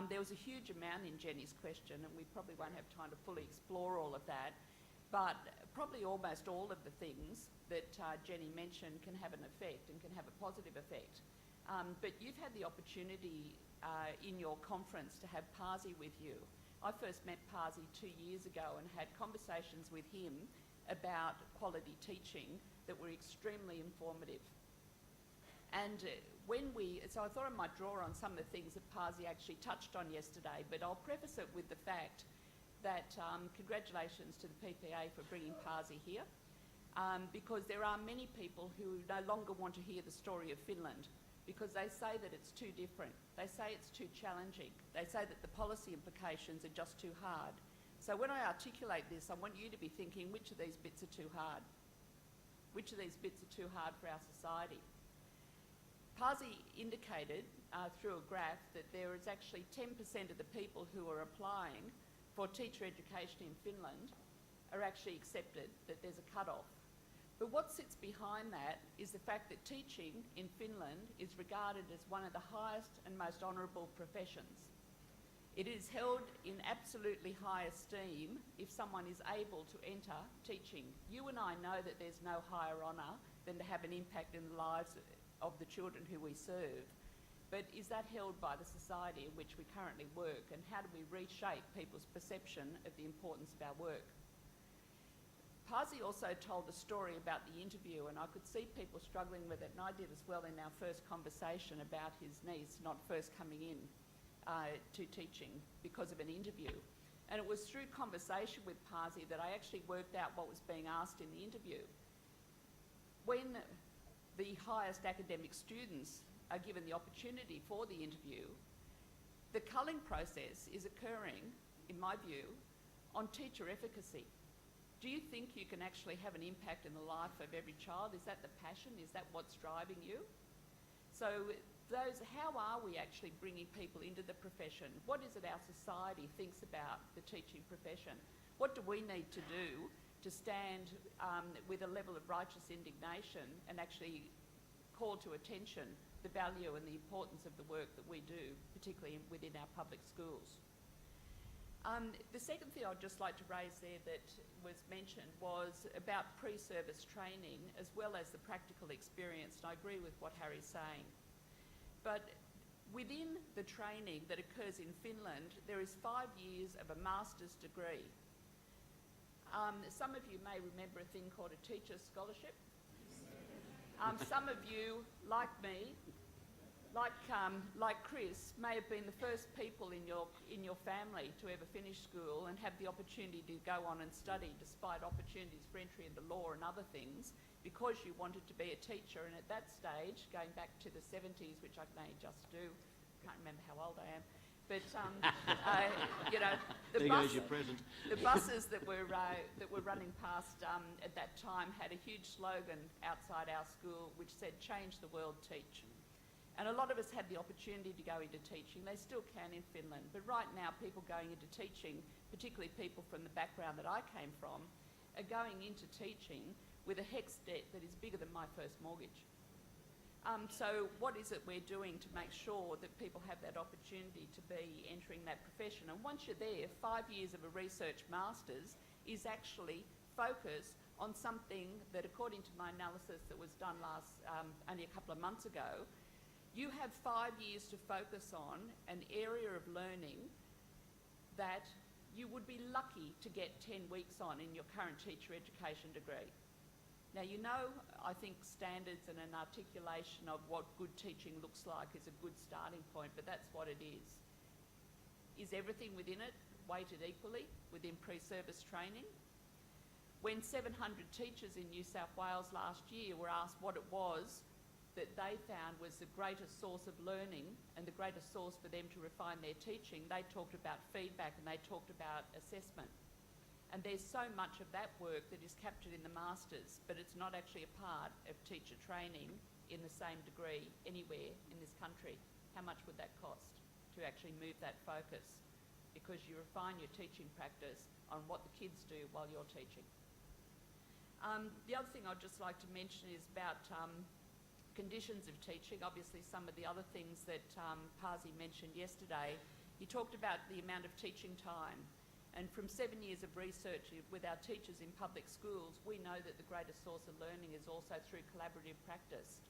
There was a huge amount in Jenny's question, and we probably won't have time to fully explore all of that, but probably almost all of the things that Jenny mentioned can have an effect and can have a positive effect. But you've had the opportunity in your conference to have Parsi with you. I first met Parsi 2 years ago and had conversations with him about quality teaching that were extremely informative. And so I thought I might draw on some of the things that Parsi actually touched on yesterday, but I'll preface it with the fact that congratulations to the PPA for bringing Parsi here, because there are many people who no longer want to hear the story of Finland, because they say that it's too different. They say it's too challenging. They say that the policy implications are just too hard. So when I articulate this, I want you to be thinking, which of these bits are too hard? Which of these bits are too hard for our society? Parsi indicated through a graph that there is actually 10% of the people who are applying for teacher education in Finland are actually accepted, that there's a cut-off. But what sits behind that is the fact that teaching in Finland is regarded as one of the highest and most honourable professions. It is held in absolutely high esteem if someone is able to enter teaching. You and I know that there's no higher honour than to have an impact in the lives of the children who we serve. But is that held by the society in which we currently work, and how do we reshape people's perception of the importance of our work? Parsi also told a story about the interview, and I could see people struggling with it, and I did as well in our first conversation about his niece not first coming in to teaching because of an interview. And it was through conversation with Parsi that I actually worked out what was being asked in the interview. When the highest academic students are given the opportunity for the interview, the culling process is occurring, in my view, on teacher efficacy. Do you think you can actually have an impact in the life of every child? Is that the passion? Is that what's driving you? So how are we actually bringing people into the profession? What is it our society thinks about the teaching profession? What do we need to do to stand with a level of righteous indignation and actually call to attention the value and the importance of the work that we do, particularly within our public schools? The second thing I'd just like to raise there that was mentioned was about pre-service training as well as the practical experience, and I agree with what Harry's saying. But within the training that occurs in Finland, there is 5 years of a master's degree. Some of you may remember a thing called a teacher's scholarship. Some of you, like me, like Chris, may have been the first people in your family to ever finish school and have the opportunity to go on and study despite opportunities for entry into law and other things because you wanted to be a teacher. And at that stage, going back to the 70s, which I may just do, can't remember how old I am, but you know, the buses that were running past at that time had a huge slogan outside our school which said, "Change the world, teach." And a lot of us had the opportunity to go into teaching. They still can in Finland. But right now, people going into teaching, particularly people from the background that I came from, are going into teaching with a HECS debt that is bigger than my first mortgage. So what is it we're doing to make sure that people have that opportunity to be entering that profession? And once you're there, 5 years of a research master's is actually focused on something that, according to my analysis that was done only a couple of months ago, you have 5 years to focus on an area of learning that you would be lucky to get 10 weeks on in your current teacher education degree. Now, you know, I think standards and an articulation of what good teaching looks like is a good starting point, but that's what it is. Is everything within it weighted equally within pre-service training? When 700 teachers in New South Wales last year were asked what it was that they found was the greatest source of learning and the greatest source for them to refine their teaching, they talked about feedback and they talked about assessment. And there's so much of that work that is captured in the masters, but it's not actually a part of teacher training in the same degree anywhere in this country. How much would that cost to actually move that focus? Because you refine your teaching practice on what the kids do while you're teaching. The other thing I'd just like to mention is about conditions of teaching. Obviously, some of the other things that Pasi mentioned yesterday, he talked about the amount of teaching time. And from 7 years of research with our teachers in public schools, we know that the greatest source of learning is also through collaborative practice.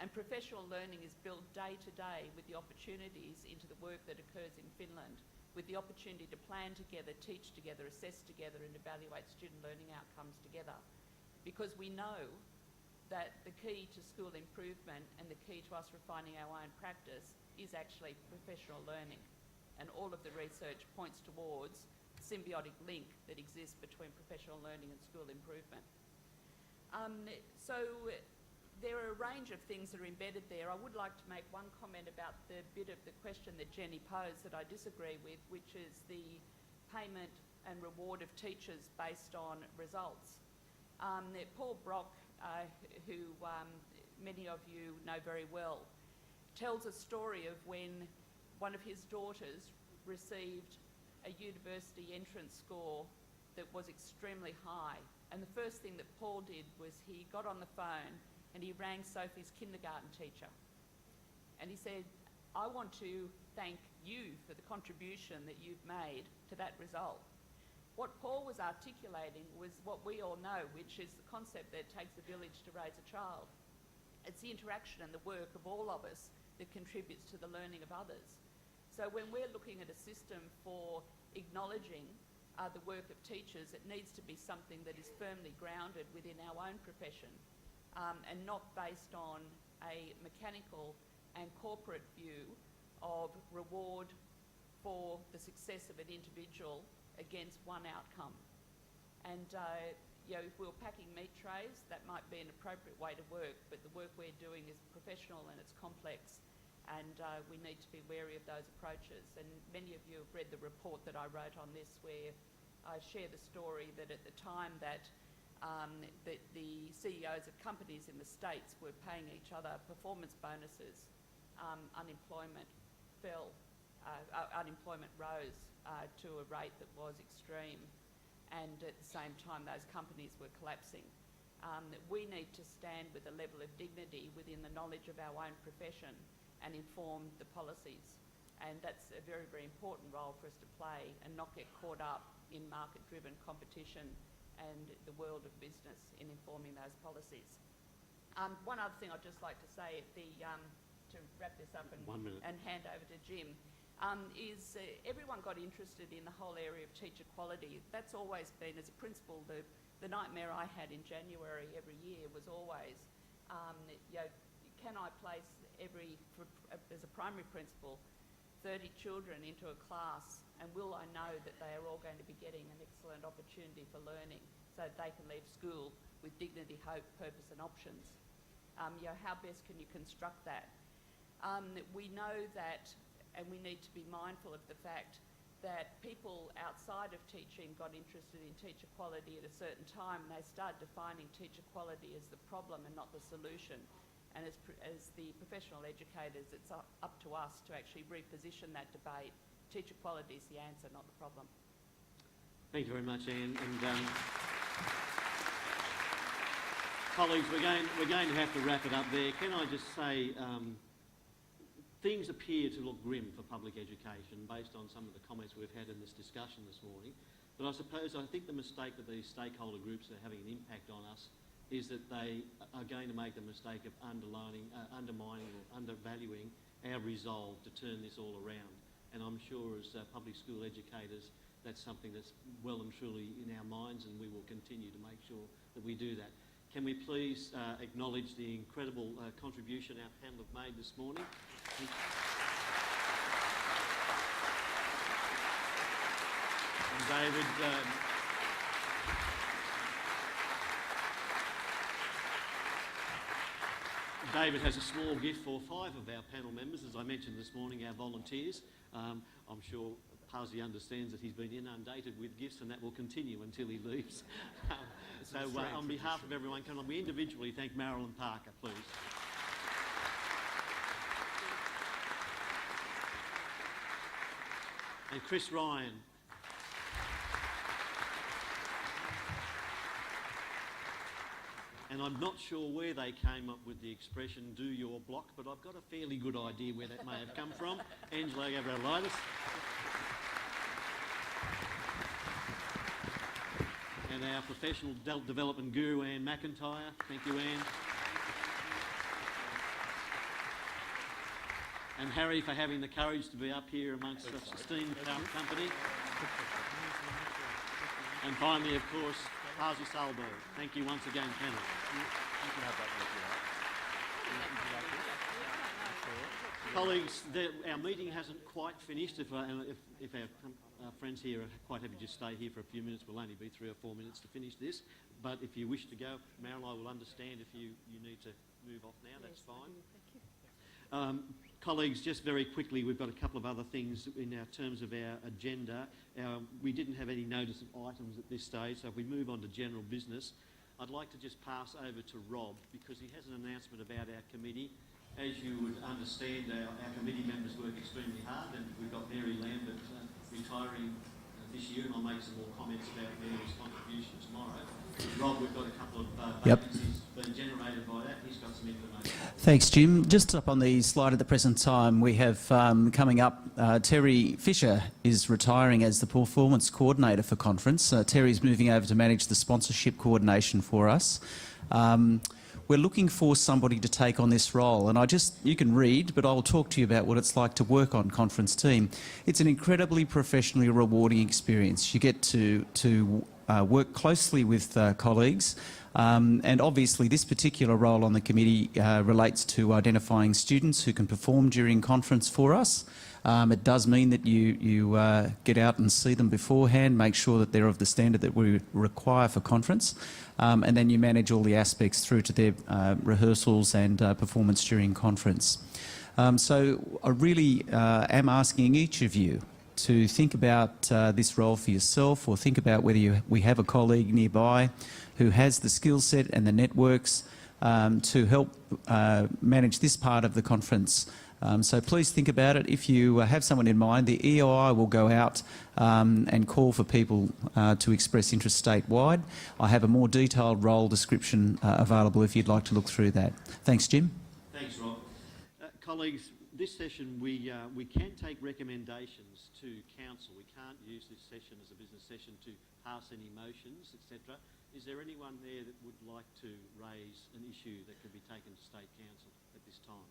And professional learning is built day to day with the opportunities into the work that occurs in Finland, with the opportunity to plan together, teach together, assess together, and evaluate student learning outcomes together. Because we know that the key to school improvement and the key to us refining our own practice is actually professional learning. And all of the research points towards the symbiotic link that exists between professional learning and school improvement. So there are a range of things that are embedded there. I would like to make one comment about the bit of the question that Jenny posed that I disagree with, which is the payment and reward of teachers based on results. Paul Brock, who many of you know very well, tells a story of when one of his daughters received a university entrance score that was extremely high. And the first thing that Paul did was he got on the phone and he rang Sophie's kindergarten teacher. And he said, "I want to thank you for the contribution that you've made to that result." What Paul was articulating was what we all know, which is the concept that it takes a village to raise a child. It's the interaction and the work of all of us that contributes to the learning of others. So when we're looking at a system for acknowledging the work of teachers, it needs to be something that is firmly grounded within our own profession and not based on a mechanical and corporate view of reward for the success of an individual against one outcome. And if we were packing meat trays, that might be an appropriate way to work, but the work we're doing is professional and it's complex, and we need to be wary of those approaches. And many of you have read the report that I wrote on this, where I share the story that at the time that the CEOs of companies in the States were paying each other performance bonuses, unemployment rose to a rate that was extreme, and at the same time those companies were collapsing. We need to stand with a level of dignity within the knowledge of our own profession and inform the policies, and that's a very, very important role for us to play, and not get caught up in market-driven competition and the world of business in informing those policies. One other thing I'd just like to say to wrap this up and hand over to Jim, is everyone got interested in the whole area of teacher quality. That's always been, as a principal, the nightmare I had in January every year was always, can I place as a primary principal, 30 children into a class, and will I know that they are all going to be getting an excellent opportunity for learning so that they can leave school with dignity, hope, purpose and options? How best can you construct that? We know that, and we need to be mindful of the fact that people outside of teaching got interested in teacher quality at a certain time, and they started defining teacher quality as the problem and not the solution. And as the professional educators, it's up to us to actually reposition that debate. Teacher quality is the answer, not the problem. Thank you very much, Anne. And colleagues, we're going to have to wrap it up there. Can I just say, things appear to look grim for public education based on some of the comments we've had in this discussion this morning. But I think the mistake that these stakeholder groups are having an impact on us is that they are going to make the mistake of undermining or undervaluing our resolve to turn this all around. And I'm sure as public school educators, that's something that's well and truly in our minds, and we will continue to make sure that we do that. Can we please acknowledge the incredible contribution our panel have made this morning? And David, David has a small gift for 5 of our panel members, as I mentioned this morning, our volunteers. I'm sure Pasi understands that he's been inundated with gifts, and that will continue until he leaves. So on behalf of everyone, can we individually thank Marilyn Parker, please? And Chris Ryan. And I'm not sure where they came up with the expression, do your block, but I've got a fairly good idea where that may have come from. Angela Gavrilitis. And our professional development guru, Anne McIntyre. Thank you, Anne. And Harry for having the courage to be up here amongst such esteemed company. And finally, of course, Pasi Sahlberg. Thank you once again, panel. Colleagues, our meeting hasn't quite finished. If our friends here are quite happy to just stay here for a few minutes, we'll only be 3 or 4 minutes to finish this. But if you wish to go, Marilyn, I will understand if you need to move off now, that's fine. Thank you. Colleagues, just very quickly, we've got a couple of other things in our terms of our agenda. We didn't have any notice of items at this stage, so if we move on to general business, I'd like to just pass over to Rob, because he has an announcement about our committee. As you would understand, our committee members work extremely hard, and we've got Mary Lambert retiring this year, and I'll make some more comments about Mary's contribution tomorrow. Rob, we've got a couple of vacancies being generated by that. He's got some information. Thanks, Jim. Just up on the slide at the present time, we have coming up, Terry Fisher is retiring as the performance coordinator for conference. Terry's moving over to manage the sponsorship coordination for us. We're looking for somebody to take on this role, and you can read, but I'll talk to you about what it's like to work on conference team. It's an incredibly professionally rewarding experience. You get to work closely with colleagues, and obviously this particular role on the committee relates to identifying students who can perform during conference for us, It does mean that you get out and see them beforehand, make sure that they're of the standard that we require for conference, and then you manage all the aspects through to their rehearsals and performance during conference. So I really am asking each of you to think about this role for yourself, or think about whether we have a colleague nearby who has the skill set and the networks to help manage this part of the conference. So please think about it. If you have someone in mind, the EOI will go out and call for people to express interest statewide. I have a more detailed role description available if you'd like to look through that. Thanks, Jim. Thanks, Rob. Colleagues, this session we can take recommendations to council. We can't use this session as a business session to pass any motions, etc. Is there anyone there that would like to raise an issue that could be taken to State Council at this time?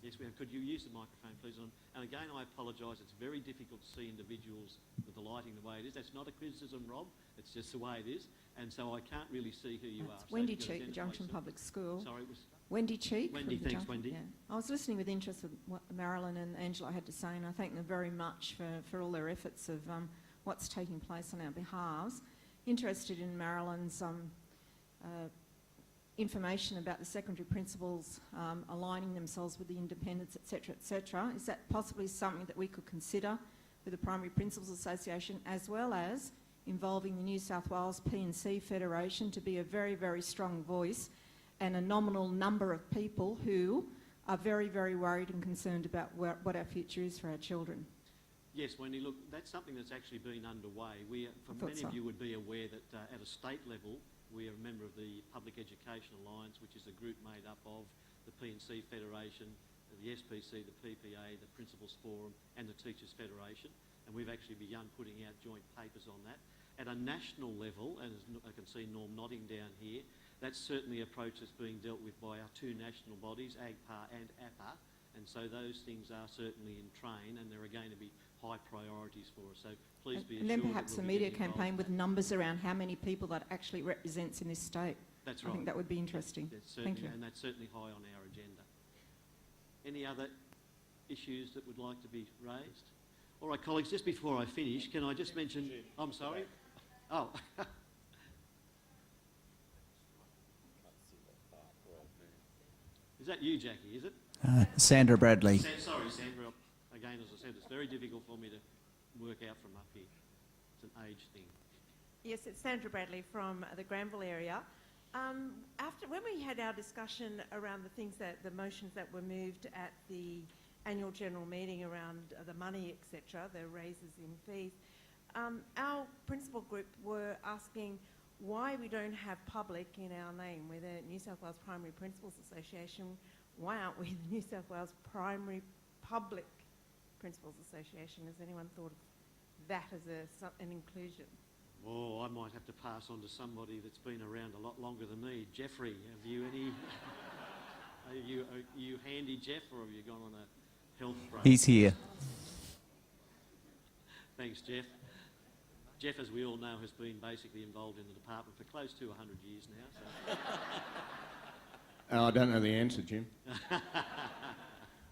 Yes, we have. Could you use the microphone, please? And again, I apologise. It's very difficult to see individuals with the lighting the way it is. That's not a criticism, Rob. It's just the way it is. And so I can't really see who you are. Wendy Cheek, the Junction Public School. Sorry, it was... Wendy Cheek. Wendy, thanks, Wendy. Yeah. I was listening with interest with what Marilyn and Angela had to say, and I thank them very much for all their efforts of what's taking place on our behalves. Interested in Marilyn's information about the secondary principals aligning themselves with the independents, etc., etc. Is that possibly something that we could consider with the Primary Principals Association, as well as involving the New South Wales P&C Federation to be a very, very strong voice and a nominal number of people who are very, very worried and concerned about what our future is for our children? Yes, Wendy, look, that's something that's actually been underway. Many of you would be aware that at a state level, we are a member of the Public Education Alliance, which is a group made up of the P&C Federation, the SPC, the PPA, the Principals Forum and the Teachers Federation. And we've actually begun putting out joint papers on that. At a national level, and as I can see Norm nodding down here, that's certainly an approach that's being dealt with by our two national bodies, AGPA and APA. And so those things are certainly in train, and there are going to be high priorities for us. So please be assured. And then perhaps a media campaign with numbers around how many people that actually represents in this state. That's right. I think that would be interesting. Thank you. And that's certainly high on our agenda. Any other issues that would like to be raised? All right, colleagues, just before I finish, can I just mention... I'm sorry? Oh. Is that you, Jackie, is it? Sandra Bradley. Sorry, Sandra. Again, as I said, it's very difficult for me to work out from up here. It's an age thing. Yes, it's Sandra Bradley from the Granville area. When we had our discussion around the motions that were moved at the annual general meeting around the money, etc., the raises in fees, our principal group were asking why we don't have public in our name. We're the New South Wales Primary Principals Association. Why aren't we the New South Wales Primary Public Principals Association? Has anyone thought of that as an inclusion? Oh, I might have to pass on to somebody that's been around a lot longer than me. Jeffrey, have you any... are you handy, Jeff, or have you gone on a health break? He's here. Thanks, Jeff. Jeff, as we all know, has been basically involved in the department for close to 100 years now. So. I don't know the answer, Jim.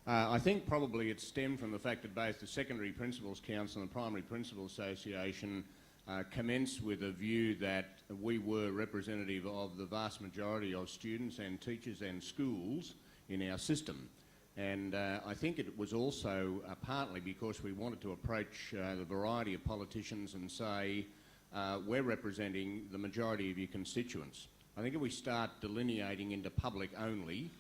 I think probably it stemmed from the fact that both the Secondary Principals Council and the Primary Principals Association commenced with a view that we were representative of the vast majority of students and teachers and schools in our system. And I think it was also partly because we wanted to approach the variety of politicians and say, we're representing the majority of your constituents. I think if we start delineating into public only,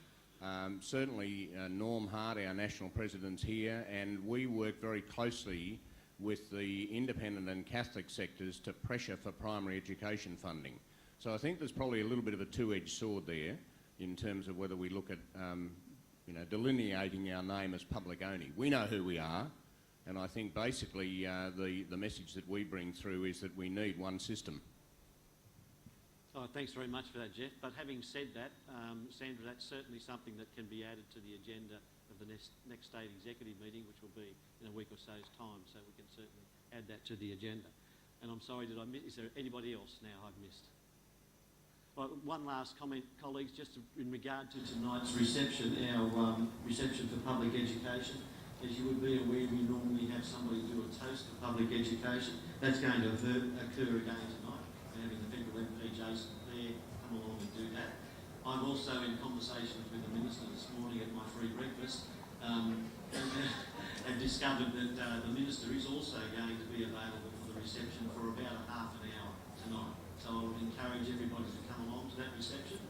certainly Norm Hart, our national president's here, and we work very closely with the independent and Catholic sectors to pressure for primary education funding. So I think there's probably a little bit of a two-edged sword there in terms of whether we look at delineating our name as public only. We know who we are, and I think basically the message that we bring through is that we need one system. Oh, thanks very much for that, Jeff. But having said that, Sandra, that's certainly something that can be added to the agenda of the next state executive meeting, which will be in a week or so's time, so we can certainly add that to the agenda. And I'm sorry, is there anybody else now I've missed? Well, one last comment, colleagues, just in regard to tonight's reception, our reception for public education. As you would be aware, we normally have somebody do a toast for public education. That's going to occur again tonight. We're having the federal MP Jason Clare come along and do that. I'm also in conversations with the Minister this morning at my free breakfast and discovered that the Minister is also going to be available for the reception for about half an hour tonight. So I would encourage everybody to come along to that reception.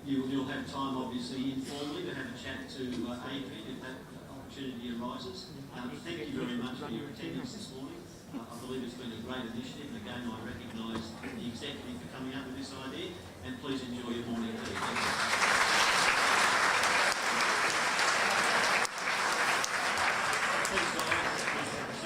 You'll have time, obviously, informally to have a chat to Adrian if that opportunity arises. Thank you very much for your attendance this morning. I believe it's been a great initiative, and again I recognise the executive for coming up with this idea, and please enjoy your morning tea.